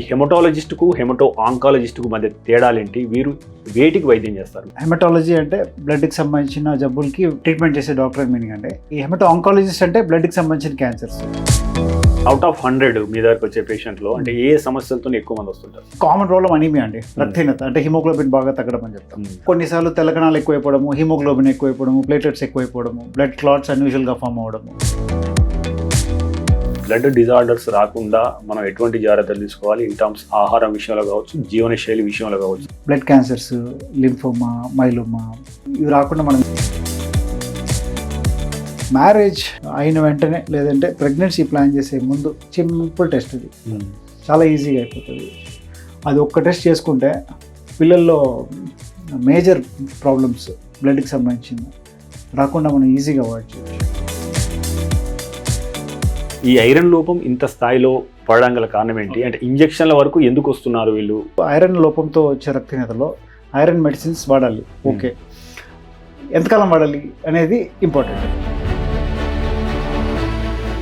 హెమటాలజిస్ట్కు haemato ఆంకాలజిస్ట్కు మధ్య తేడాలేంటి? వీరు వేటికి వైద్యం చేస్తారు? హెమటాలజీ అంటే బ్లడ్కి సంబంధించిన జబ్బులకి ట్రీట్మెంట్ చేసే డాక్టర్ మీనింగ్ అంటే, ఈ హెమటో ఆంకాలజిస్ట్ అంటే బ్లడ్కి సంబంధించిన క్యాన్సర్స్. అవుట్ ఆఫ్ 100 మీ దగ్గరకు వచ్చే పేషెంట్లో అంటే ఏ సమస్యలతో ఎక్కువ మంది వస్తుంటారు? కామన్ ప్రాబ్లం అనీమియా అండి, రక్తహీనత అంటే హిమోగ్లోబిన్ బాగా తగ్గడం అని చెప్తాం. కొన్నిసార్లు తెల్లకణాలు ఎక్కువైపోవడము, హిమోగ్లోబిన్ ఎక్కువైపోవడము, ప్లేటెట్స్ ఎక్కువైపోవడము, బ్లడ్ క్లాట్స్ అన్యూజువల్గా ఫామ్ అవ్వడము. బ్లడ్ డిజార్డర్స్ రాకుండా మనం ఎటువంటి జాగ్రత్తలు తీసుకోవాలి ఇన్ టర్మ్స్ ఆహారం విషయంలో కావచ్చు, జీవనశైలి విషయంలో కావచ్చు? బ్లడ్ క్యాన్సర్స్, లింఫోమా, మైలోమా ఇవి రాకుండా మనం మ్యారేజ్ అయిన వెంటనే లేదంటే ప్రెగ్నెన్సీ ప్లాన్ చేసే ముందు సింపుల్ టెస్ట్ ఇది, చాలా ఈజీగా అయిపోతుంది. అది ఒక్క టెస్ట్ చేసుకుంటే పిల్లల్లో మేజర్ ప్రాబ్లమ్స్ బ్లడ్కి సంబంధించింది రాకుండా మనం ఈజీగా అవాయిడ్ చేయొచ్చు. ఈ ఐరన్ లోపం ఇంత స్థాయిలో పడడం గల కారణం ఏంటి? అంటే ఇంజెక్షన్ల వరకు ఎందుకు వస్తున్నారు వీళ్ళు? ఐరన్ లోపంతో వచ్చే రక్తహీనతలో ఐరన్ మెడిసిన్స్ వాడాలి, ఓకే. ఎంతకాలం వాడాలి అనేది ఇంపార్టెంట్.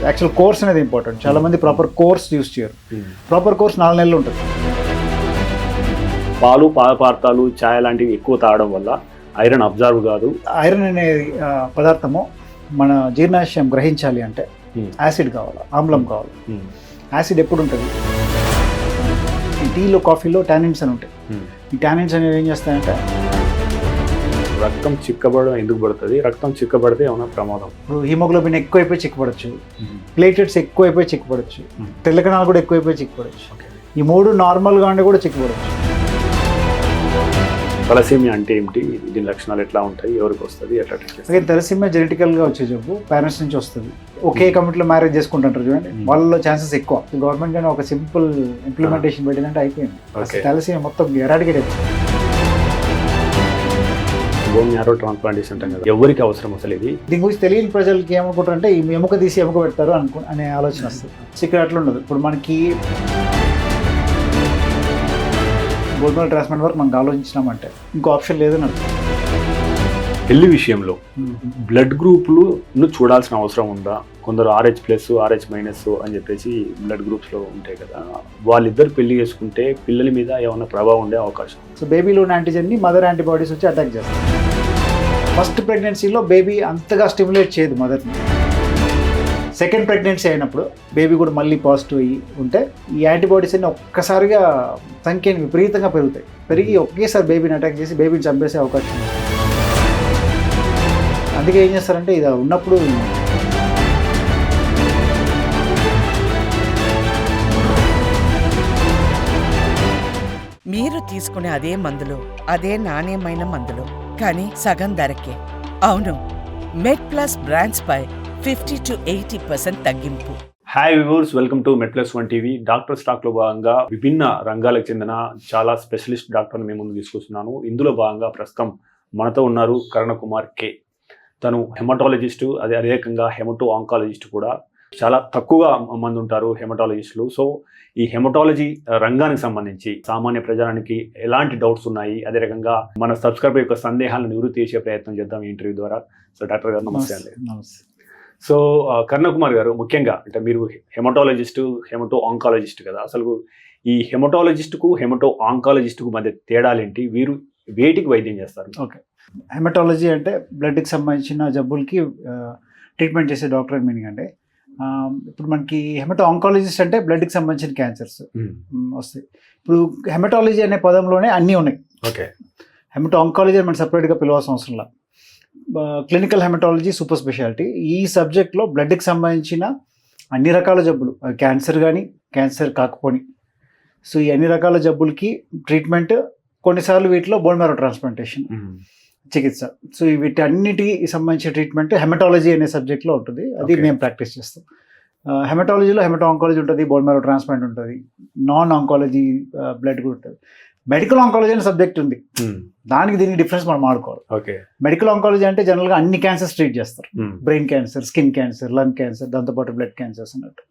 యాక్చువల్ కోర్స్ అనేది ఇంపార్టెంట్. చాలామంది ప్రాపర్ కోర్స్ యూస్ చేయరు. ప్రాపర్ కోర్స్ 4 నెలలు ఉంటుంది. పాలు, పాల పదార్థాలు, ఛాయ్ లాంటివి ఎక్కువ తాగడం వల్ల ఐరన్ అబ్జర్వ్ కాదు. ఐరన్ అనే పదార్థము మన జీర్ణాశయం గ్రహించాలి అంటే యాసిడ్ కావాలి, ఆమ్లం కావాలి. యాసిడ్ ఎప్పుడు ఉంటుంది? ఈ టీలో, కాఫీలో టానిన్స్ అని ఉంటాయి. ఈ టానిన్స్ అనేవి ఏం చేస్తాయంటే రక్తం చిక్కబడడం ఎందుకు పడుతుంది? రక్తం చిక్కబడితే ఏమైనా ప్రమాదం? ఇప్పుడు హిమోగ్లోబిన్ ఎక్కువైపోయి చిక్కపడచ్చు, ప్లేటెట్స్ ఎక్కువైపోయి చిక్కపడచ్చు, తెల్లకణాలు కూడా ఎక్కువైపోయి చిక్కపడచ్చు. ఈ 3 నార్మల్గా ఉండి కూడా చిక్కపడచ్చు. తలసేమియా అంటే ఏమిటి? దీని లక్షణాలు ఎట్లా ఉంటాయి? ఎవరికి వస్తుంది? ఎట్లా? తలసేమియా జెనెటికల్గా వచ్చే జబ్బు, పేరెంట్స్ నుంచి వస్తుంది. ఒకే కమిటీలో మ్యారేజ్ చేసుకుంటుంటారు చూడండి, వాళ్ళలో ఛాన్సెస్ ఎక్కువ. గవర్నమెంట్ కానీ ఒక సింపుల్ ఇంప్లిమెంటేషన్ పెట్టిందంటే అయిపోయింది. తలసేమియా మొత్తం ఎరాడికేట్ అయిపోయింది. బోన్ మ్యారో ట్రాన్స్ప్లాంటేషన్ అంటాం కదా, ఎవరికి అవసరం అసలు ఇది? దీని గురించి తెలియని ప్రజలకి ఏమనుకుంటారంటే ఈ ఎముక తీసి ఎముక పెడతారు అనే ఆలోచన వస్తుంది. ఇక్కడ అట్లా ఉండదు. ఇప్పుడు మనకి బోన్ మ్యారో ట్రాన్స్ప్లాంట్ వరకు మనకు ఆలోచించినామంటే ఇంకో ఆప్షన్ లేదని అర్థం. పెళ్లి విషయంలో బ్లడ్ గ్రూపులను చూడాల్సిన అవసరం ఉందా? కొందరు RH+, RH- అని చెప్పేసి బ్లడ్ గ్రూప్స్లో ఉంటాయి కదా, వాళ్ళిద్దరు పెళ్లి చేసుకుంటే పిల్లల మీద ఏమైనా ప్రభావం ఉండే అవకాశం? సో బేబీలో ఉన్న యాంటీజెన్ని మదర్ యాంటీబాడీస్ వచ్చి అటాక్ చేస్తారు. ఫస్ట్ ప్రెగ్నెన్సీలో బేబీ అంతగా స్టిమ్యులేట్ చేయదు మదర్ని. సెకండ్ ప్రెగ్నెన్సీ అయినప్పుడు బేబీ కూడా మళ్ళీ పాజిటివ్ అయ్యి ఉంటే ఈ యాంటీబాడీస్ అన్ని ఒక్కసారిగా సంఖ్యని విపరీతంగా పెరుగుతాయి. పెరిగి ఒకేసారి బేబీని అటాక్ చేసి బేబీని చంపేసే అవకాశం ఉంది. అందుకే ఏం చేస్తారంటే ఇది ఉన్నప్పుడు మీరు తీసుకునే అదే మందులు, అదే నాణ్యమైన మందులు, కానీ సగం ధరకే. అవును, మెడ్+ బ్రాండ్స్ పై 50 to 80% తగ్గింపు. హాయ్ వ్యూవర్స్, వెల్కమ్ టు మెడ్+1 టీవీ. డాక్టర్ స్టాక్లో భాగంగా విభిన్న రంగాలకు చెందిన చాలా స్పెషలిస్ట్ డాక్టర్ని మేము ముందు తీసుకొస్తున్నాను. ఇందులో భాగంగా ప్రస్తుతం మనతో ఉన్నారు కరుణకుమార్ కే. తను హెమటాలజిస్టు, అదే రకంగా హెమటో ఆంకాలజిస్ట్ కూడా. చాలా తక్కువగా మంది ఉంటారు హెమటాలజిస్టులు. సో ఈ హెమటాలజీ రంగానికి సంబంధించి సామాన్య ప్రజానికి ఎలాంటి డౌట్స్ ఉన్నాయి, అదే రకంగా మన సబ్స్క్రైబర్ యొక్క సందేహాలను నివృత్తి చేసే ప్రయత్నం చేద్దాం ఈ ఇంటర్వ్యూ ద్వారా. సో డాక్టర్ గారు నమస్తే అండి. నమస్తే. సో కరుణకుమార్ గారు, ముఖ్యంగా అంటే మీరు హెమటాలజిస్టు, హెమటో ఆంకాలజిస్ట్ కదా, అసలు ఈ హెమటాలజిస్టుకు హెమటో ఆంకాలజిస్టుకు మధ్య తేడాలేంటి? వీరు వేటికి వైద్యం చేస్తారు? ఓకే, హెమటాలజీ అంటే బ్లడ్కి సంబంధించిన జబ్బులకి ట్రీట్మెంట్ చేసే డాక్టర్ మీనింగ్ అంటే, ఇప్పుడు మనకి హెమటో ఆంకాలజిస్ట్ అంటే బ్లడ్కి సంబంధించిన క్యాన్సర్స్ వస్తాయి. ఇప్పుడు హెమటాలజీ అనే పదంలోనే అన్నీ ఉన్నాయి. ఓకే, హెమటో ఆంకాలజీ మనం సపరేట్గా పిలవాల్సిన అవసరం లేదు. Clinical haematology super speciality. ఈ సబ్జెక్ట్లో బ్లడ్కి సంబంధించిన అన్ని రకాల జబ్బులు, క్యాన్సర్ కానీ క్యాన్సర్ కాకపోని, సో ఈ అన్ని రకాల జబ్బులకి ట్రీట్మెంట్, కొన్నిసార్లు వీటిలో బోన్ మ్యారో ట్రాన్స్ప్లాంటేషన్ చికిత్స. సో వీటన్నిటికి సంబంధించిన ట్రీట్మెంట్ హెమటాలజీ అనే సబ్జెక్ట్లో ఉంటుంది. అది మేము ప్రాక్టీస్ చేస్తాం. హెమటాలజీలో హెమటో ఆంకాలజీ ఉంటుంది, బోన్ మ్యారో ట్రాన్స్ప్లాంట్ ఉంటుంది, నాన్ ఆంకాలజీ బ్లడ్ కూడా ఉంటుంది. మెడికల్ ఆంకాలజీ అనే సబ్జెక్ట్ ఉంది. దానికి దీనికి డిఫరెన్స్ మనం ఆడుకోవాలి. ఓకే, మెడికల్ ఆంకాలజీ అంటే జనరల్గా అన్ని క్యాన్సర్స్ ట్రీట్ చేస్తారు. Brain cancer, skin cancer, lung cancer, దాంతోపాటు బ్లడ్ క్యాన్సర్స్ అన్నట్టు.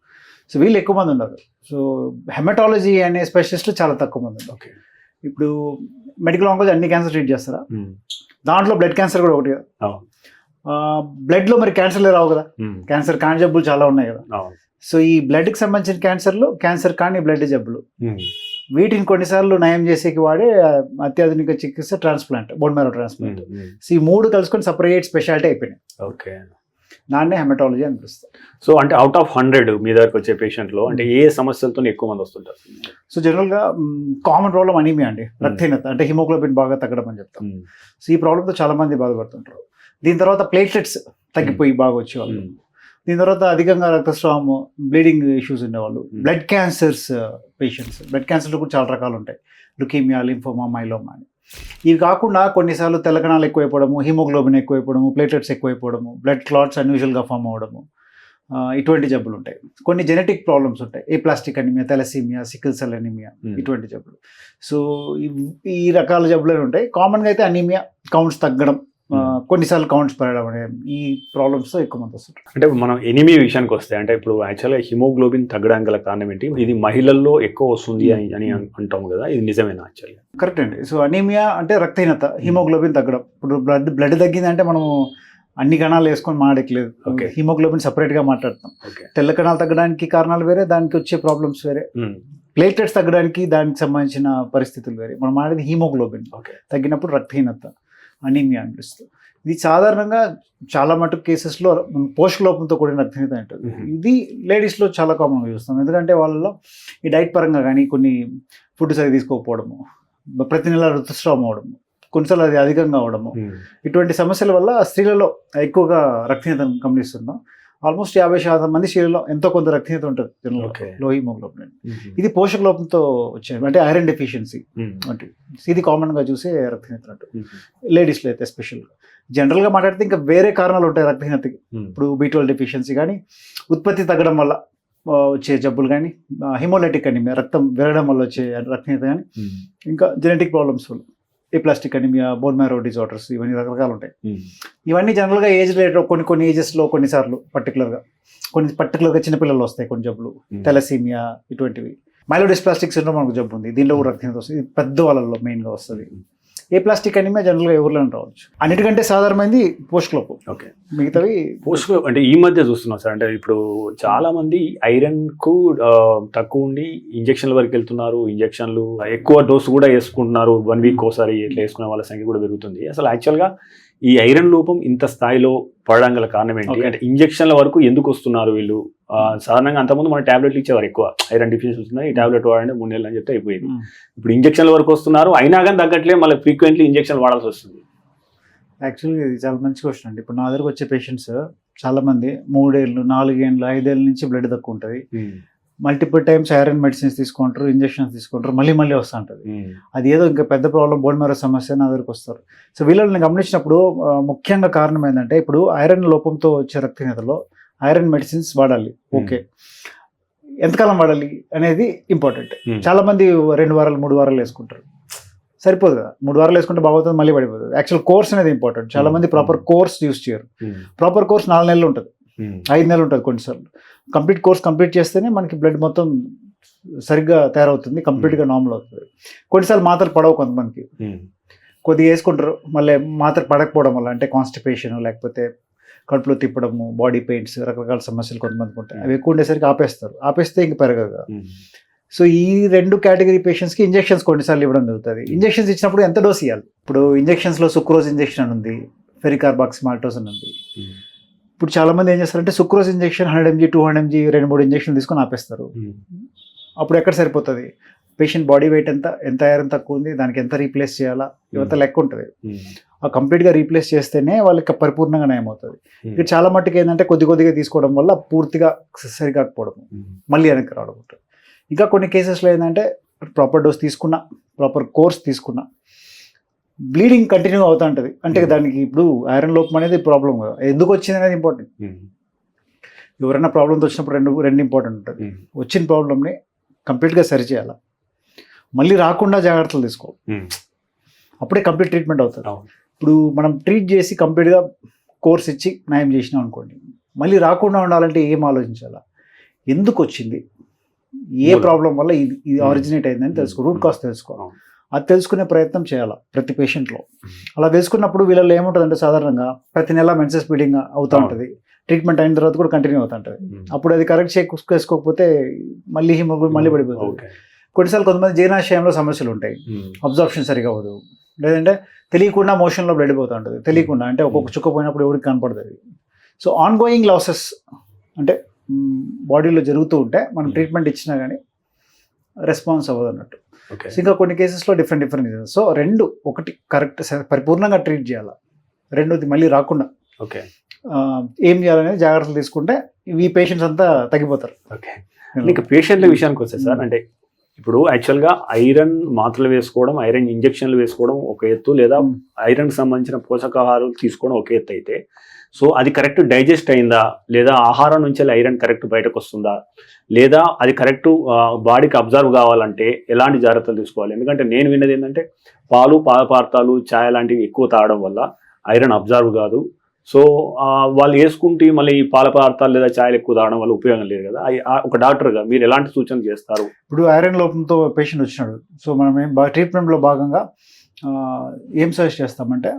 సో వీళ్ళు ఎక్కువ మంది ఉన్నారు. సో హెమటాలజీ అనే స్పెషలిస్టులు చాలా తక్కువ మంది ఉన్నారు. ఓకే, ఇప్పుడు మెడికల్ ఆంకాలజీ అన్ని క్యాన్సర్ ట్రీట్ చేస్తారా? దాంట్లో బ్లడ్ క్యాన్సర్ కూడా ఒకటి కదా. బ్లడ్లో మరి క్యాన్సర్లే రావు కదా, క్యాన్సర్ కాని జబ్బులు చాలా ఉన్నాయి కదా. సో ఈ బ్లడ్కి సంబంధించిన క్యాన్సర్లు, క్యాన్సర్ కాని బ్లడ్ జబ్బులు, వీటిని కొన్నిసార్లు నయం చేసేకి వాడే అత్యాధునిక చికిత్స transplant, bone marrow transplant. So ఈ 3 కలుసుకొని సపరేట్ స్పెషాలిటీ అయిపోయినాయి. ఓకే. దాన్నే హెమటాలజీ అని పిలుస్తారు. సో అంటే అవుట్ ఆఫ్ 100 మీ దగ్గరకు వచ్చే పేషెంట్లో అంటే ఏ సమస్యలతో ఎక్కువ మంది వస్తుంటారు? సో జనరల్గా కామన్ ప్రాబ్లం అనీమియా అండి, రక్తహీనత, అంటే హిమోగ్లోబిన్ బాగా తగ్గడం అని చెప్తాం. సో ఈ ప్రాబ్లంతో చాలా మంది బాధపడుతుంటారు. దీని తర్వాత ప్లేట్లెట్స్ తగ్గిపోయి బాగా వచ్చేవాళ్ళు. దీని తర్వాత అధికంగా రక్తస్రావం, బ్లీడింగ్ ఇష్యూస్ ఉండేవాళ్ళు. బ్లడ్ క్యాన్సర్స్ పేషెంట్స్, బ్లడ్ క్యాన్సర్లు కూడా చాలా రకాలు ఉంటాయి, లుకీమియా, లింఫోమా, మైలోమా అని. ఇవి కాకుండా కొన్నిసార్లు తెల్లకణాలు ఎక్కువైపోవడము, హిమోగ్లోబిన్ ఎక్కువైపోవడము, ప్లేట్లెట్స్ ఎక్కువైపోవడము, బ్లడ్ క్లాట్స్ అన్యూజువల్గా ఫామ్ అవ్వడము, ఇటువంటి జబ్బులు ఉంటాయి. కొన్ని జెనెటిక్ ప్రాబ్లమ్స్ ఉంటాయి, aplastic anaemia, thalassaemia, sickle cell anaemia, ఇటువంటి జబ్బులు. సో ఈ రకాల జబ్బులు ఉంటాయి. కామన్గా అయితే అనీమియా, కౌంట్స్ తగ్గడం, కొన్నిసార్లు కౌంట్స్ పెరగడం అనే ఈ ప్రాబ్లమ్స్తో ఎక్కువ మంది వస్తుంటారు. అంటే మనం ఎనిమియా విషయానికి వస్తే, అంటే ఇప్పుడు యాక్చువల్గా హిమోగ్లోబిన్ తగ్గడానికి గల కారణం ఏంటి? ఇది మహిళల్లో ఎక్కువ వస్తుంది అని అంటాం కదా, ఇది నిజమేనా? యాక్చువల్గా కరెక్ట్ అండి. సో అనీమియా అంటే రక్తహీనత, హిమోగ్లోబిన్ తగ్గడం. ఇప్పుడు బ్లడ్ తగ్గిందంటే మనం అన్ని కణాలు వేసుకొని మాడట్లేదు, హిమోగ్లోబిన్ సపరేట్గా మాట్లాడతాం. తెల్ల కణాలు తగ్గడానికి కారణాలు వేరే, దానికి వచ్చే ప్రాబ్లమ్స్ వేరే. ప్లేట్లెట్స్ తగ్గడానికి దానికి సంబంధించిన పరిస్థితులు వేరే. మనం మాడేది హిమోగ్లోబిన్ తగ్గినప్పుడు రక్తహీనత, అనీమియా అనిపిస్తుంది. ఇది సాధారణంగా చాలా మటుకు కేసెస్లో పోషకలోపంతో కూడిన రక్తహీనత ఉంటుంది. ఇది లేడీస్లో చాలా కామన్గా చూస్తాం. ఎందుకంటే వాళ్ళలో ఈ డైట్ పరంగా కానీ కొన్ని ఫుడ్ సరిగ్గా తీసుకోకపోవడము, ప్రతి నెల ఋతుస్రావం అవడము, కొన్నిసార్లు అది అధికంగా అవడము, ఇటువంటి సమస్యల వల్ల స్త్రీలలో ఎక్కువగా రక్తహీనతను గమనిస్తున్నాం. ఆల్మోస్ట్ 50% మంది స్త్రీలలో ఎంతో కొంత రక్తహీనత ఉంటుంది, లో హిమోగ్లోబిన్. ఇది పోషక లోపంతో వచ్చే, అంటే ఐరన్ డెఫిషియన్సీ అంటే ఇది కామన్గా చూసే రక్తహీనత అంటూ లేడీస్లో అయితే స్పెషల్గా. జనరల్గా మాట్లాడితే ఇంకా వేరే కారణాలు ఉంటాయి రక్తహీనతకి. ఇప్పుడు B12 డెఫిషియన్సీ కానీ, ఉత్పత్తి తగ్గడం వల్ల వచ్చే జబ్బులు కానీ, హిమోలైటిక్ అనీమియా, రక్తం పెరగడం వల్ల వచ్చే రక్తహీనత కానీ, ఇంకా జెనెటిక్ ప్రాబ్లమ్స్ వల్ల ఏప్లాస్టిక్ అనీమియా, బోన్ మ్యారో డిజార్డర్స్, ఇవన్నీ రకరకాలు ఉంటాయి. ఇవన్నీ జనరల్గా ఏజ్ రిలేటెడ్, కొన్ని ఏజెస్లో కొన్నిసార్లు పర్టికులర్గా చిన్నపిల్లలు వస్తాయి కొన్ని జబ్బులు, థాలసీమియా, ఇటువంటివి. మైలోడిస్ప్లాస్టిక్ సిండ్రోమ్ మనకు జబ్బు ఉంది, దీనిలో కూడా రక్తహీనత వస్తుంది. ఇది పెద్ద వాళ్ళలో మెయిన్గా వస్తుంది. ఏప్లాస్టిక్ అనీమియా జనరల్గా ఎవరిలోనే రావచ్చు. అన్నిటికంటే సాధారణమైంది పోషకలోపం. మిగతావి పోషక అంటే ఈ మధ్య చూస్తున్నాం సార్, అంటే ఇప్పుడు చాలా మంది ఐరన్ కు తక్కువ ఉండి ఇంజక్షన్ల వరకు వెళ్తున్నారు. ఇంజక్షన్లు ఎక్కువ డోసు కూడా వేసుకుంటున్నారు, 1 వీక్ ఒకసారి ఇట్లా వేసుకునే వాళ్ళ సంఖ్య కూడా పెరుగుతుంది. అసలు యాక్చువల్గా ఈ ఐరన్ లోపం ఇంత స్థాయిలో పడడం గల కారణం ఏంటి? అంటే ఇంజక్షన్ల వరకు ఎందుకు వస్తున్నారు వీళ్ళు? సాధారణంగా అంతకుముందు మన టాబ్లెట్లు ఇచ్చేవారు, ఎక్కువ ఐరన్ డిఫిషియన్సీ వస్తుంది, ఈ టాబ్లెట్ వాడండి 3 నెలలు అని చెప్తే అయిపోయింది. ఇప్పుడు ఇంజక్షన్ల వరకు వస్తున్నారు, అయినా కానీ తగ్గట్లే, మళ్ళీ ఫ్రీక్వెంట్లీ ఇంజక్షన్ వాడాల్సి వస్తుంది. యాక్చువల్గా ఇది చాలా మంచి క్వశ్చన్ అండి. ఇప్పుడు నా దగ్గరకు వచ్చే పేషెంట్స్ చాలామంది 3 ఏళ్ళు, 4 ఏళ్ళు, 5 ఏళ్ళ నుంచి బ్లడ్ తక్కువ ఉంటుంది, మల్టిపుల్ టైమ్స్ ఐరన్ మెడిసిన్స్ తీసుకుంటారు, ఇంజక్షన్స్ తీసుకుంటారు, మళ్ళీ వస్తూ ఉంటుంది. అది ఏదో ఇంకా పెద్ద ప్రాబ్లం, బోన్ మ్యారో సమస్య, నా దగ్గరకు వస్తారు. సో వీళ్ళని గమనించినప్పుడు ముఖ్యంగా కారణం ఏంటంటే, ఇప్పుడు ఐరన్ లోపంతో వచ్చే రక్తహీనతలో ఐరన్ మెడిసిన్స్ వాడాలి, ఓకే, ఎంతకాలం వాడాలి అనేది ఇంపార్టెంట్. చాలా మంది 2 వారాలు 3 వారాలు వేసుకుంటారు, సరిపోదు కదా. 3 వారాలు వేసుకుంటే బాగుతుంది, మళ్ళీ పడిపోతుంది. యాక్చువల్ కోర్స్ అనేది ఇంపార్టెంట్. చాలా మంది ప్రాపర్ కోర్స్ యూస్ చేయరు. ప్రాపర్ కోర్స్ 4 నెలలు ఉంటుంది, 5 నెలలు ఉంటుంది కొన్నిసార్లు. కంప్లీట్ కోర్స్ కంప్లీట్ చేస్తేనే మనకి బ్లడ్ మొత్తం సరిగ్గా తయారవుతుంది, కంప్లీట్గా నార్మల్ అవుతుంది. కొన్నిసార్లు మాత్రలు పడవు కొంతమందికి, కొద్దిగా వేసుకుంటారు, మళ్ళీ మాత్ర పడకపోవడం వల్ల, అంటే కాన్స్టిపేషన్, లేకపోతే కడుపులో తిప్పడము, బాడీ పెయిన్స్, రకరకాల సమస్యలు కొంతమందికి ఉంటాయి. అవి ఎక్కువ ఉండేసరికి ఆపేస్తే ఇంక పెరగదు. సో ఈ 2 కేటగిరీ పేషెంట్స్కి ఇంజెక్షన్స్ కొన్నిసార్లు ఇవ్వడం జరుగుతుంది. ఇంజెక్షన్స్ ఇచ్చినప్పుడు ఎంత డోస్ ఇవ్వాలి? ఇప్పుడు ఇంజెక్షన్స్లో సుక్రోజ్ ఇంజెక్షన్ ఉంది, ఫెరికార్బాక్సిమాల్టోసిన్ ఉంది. ఇప్పుడు చాలా మంది ఏం చేస్తారంటే సుక్రోజ్ ఇంజెక్షన్ 100 mg 200 mg 2-3 ఇంజెక్షన్లు తీసుకొని ఆపేస్తారు. అప్పుడు ఎక్కడ సరిపోతుంది? పేషెంట్ బాడీ వెయిట్ ఎంత ఐరన్ తక్కువ ఉంది, దానికి ఎంత రీప్లేస్ చేయాలా, ఇవంతా లెక్క ఉంటుంది. ఆ కంప్లీట్గా రీప్లేస్ చేస్తేనే వాళ్ళకి పరిపూర్ణంగా నయం అవుతుంది. ఇక్కడ చాలా మట్టుకు ఏంటంటే కొద్దిగా తీసుకోవడం వల్ల పూర్తిగా సరికాకపోవడం, మళ్ళీ వెనక్కి రావడం ఉంటుంది. ఇంకా కొన్ని కేసెస్లో ఏంటంటే ప్రాపర్ డోస్ తీసుకున్నా, ప్రాపర్ కోర్స్ తీసుకున్నా, బ్లీడింగ్ కంటిన్యూ అవుతూ ఉంటుంది. అంటే దానికి ఇప్పుడు ఐరన్ లోపం అనేది ప్రాబ్లం కదా, ఎందుకు వచ్చింది అనేది ఇంపార్టెంట్. ఎవరైనా ప్రాబ్లంతో వచ్చినప్పుడు రెండు ఇంపార్టెంట్ ఉంటుంది. వచ్చిన ప్రాబ్లమ్ని కంప్లీట్గా సరి చేయాలా, మళ్ళీ రాకుండా జాగ్రత్తలు తీసుకోవాలి, అప్పుడే కంప్లీట్ ట్రీట్మెంట్ అవుతుంది. ఇప్పుడు మనం ట్రీట్ చేసి కంప్లీట్గా కోర్స్ ఇచ్చి నయం చేసినాం అనుకోండి, మళ్ళీ రాకుండా ఉండాలంటే ఏం ఆలోచించాలా, ఎందుకు వచ్చింది, ఏ ప్రాబ్లం వల్ల ఇది ఆరిజినేట్ అయిందని రూట్ కాజ్ తెలుసుకోవాలి. అది తెలుసుకునే ప్రయత్నం చేయాలి ప్రతి పేషెంట్లో. అలా తెలుసుకున్నప్పుడు వీళ్ళలో ఏముంటుందంటే, సాధారణంగా ప్రతి నెల మెన్సెస్ బ్లీడింగ్ అవుతూ ఉంటుంది, ట్రీట్మెంట్ అయిన తర్వాత కూడా కంటిన్యూ అవుతుంటుంది. అప్పుడు అది కరెక్ట్ చేసుకోకపోతే మళ్ళీ హిమోగ్లోబిన్ మళ్ళీ పడిపోతుంది. ఓకే. కొన్నిసార్లు కొంతమంది జీర్ణాశయంలో సమస్యలు ఉంటాయి, అబ్జార్ప్షన్ సరిగా అవ్వదు, లేదంటే తెలియకుండా మోషన్లో బ్లడ్ పోతూ ఉంటుంది, తెలియకుండా అంటే ఒక్కొక్క చుక్క పోయినప్పుడు ఎవరికి కనపడుతుంది. సో ఆన్ గోయింగ్ లాసెస్ అంటే బాడీలో జరుగుతూ ఉంటే మనం ట్రీట్మెంట్ ఇచ్చినా కానీ రెస్పాన్స్ అవ్వదు అన్నట్టు. ఓకే. సో ఇంకా కొన్ని కేసెస్లో డిఫరెంట్ రీజన్స్. సో రెండు, ఒకటి కరెక్ట్ పరిపూర్ణంగా ట్రీట్ చేయాలి, రెండోది మళ్ళీ రాకుండా ఓకే. ఏం చేయాలనేది జాగ్రత్తలు తీసుకుంటే ఈ పేషెంట్స్ అంతా తగ్గిపోతారు. ఓకే. ఇంకా పేషెంట్ల విషయానికి వస్తే సార్, అంటే ఇప్పుడు యాక్చువల్గా ఐరన్ మాత్రలు వేసుకోవడం, ఐరన్ ఇంజెక్షన్లు వేసుకోవడం ఒక ఎత్తు, లేదా ఐరన్కి సంబంధించిన పోషకాహారాలు తీసుకోవడం ఒక ఎత్తు అయితే, సో అది కరెక్ట్ డైజెస్ట్ అయిందా, లేదా ఆహారం నుంచి ఐరన్ కరెక్ట్ బయటకు వస్తుందా, లేదా అది కరెక్ట్ బాడీకి అబ్జర్వ్ కావాలంటే ఎలాంటి జాగ్రత్తలు తీసుకోవాలి? ఎందుకంటే నేను విన్నది ఏంటంటే పాలు, పాల పదార్థాలు, ఛాయ్ లాంటివి ఎక్కువ తాగడం వల్ల ఐరన్ అబ్జర్వ్ కాదు. సో వాళ్ళు వేసుకుంటే మళ్ళీ ఈ పాల పదార్థాలు లేదా ఛాయలు ఎక్కువ తాగడం వల్ల ఉపయోగం లేదు కదా. ఒక డాక్టర్గా మీరు ఎలాంటి సూచనలు చేస్తారు? ఇప్పుడు ఐరన్ లోపంతో పేషెంట్ వచ్చినాడు, సో మనం ఏం ట్రీట్మెంట్లో భాగంగా ఏం సజెస్ట్ చేస్తామంటే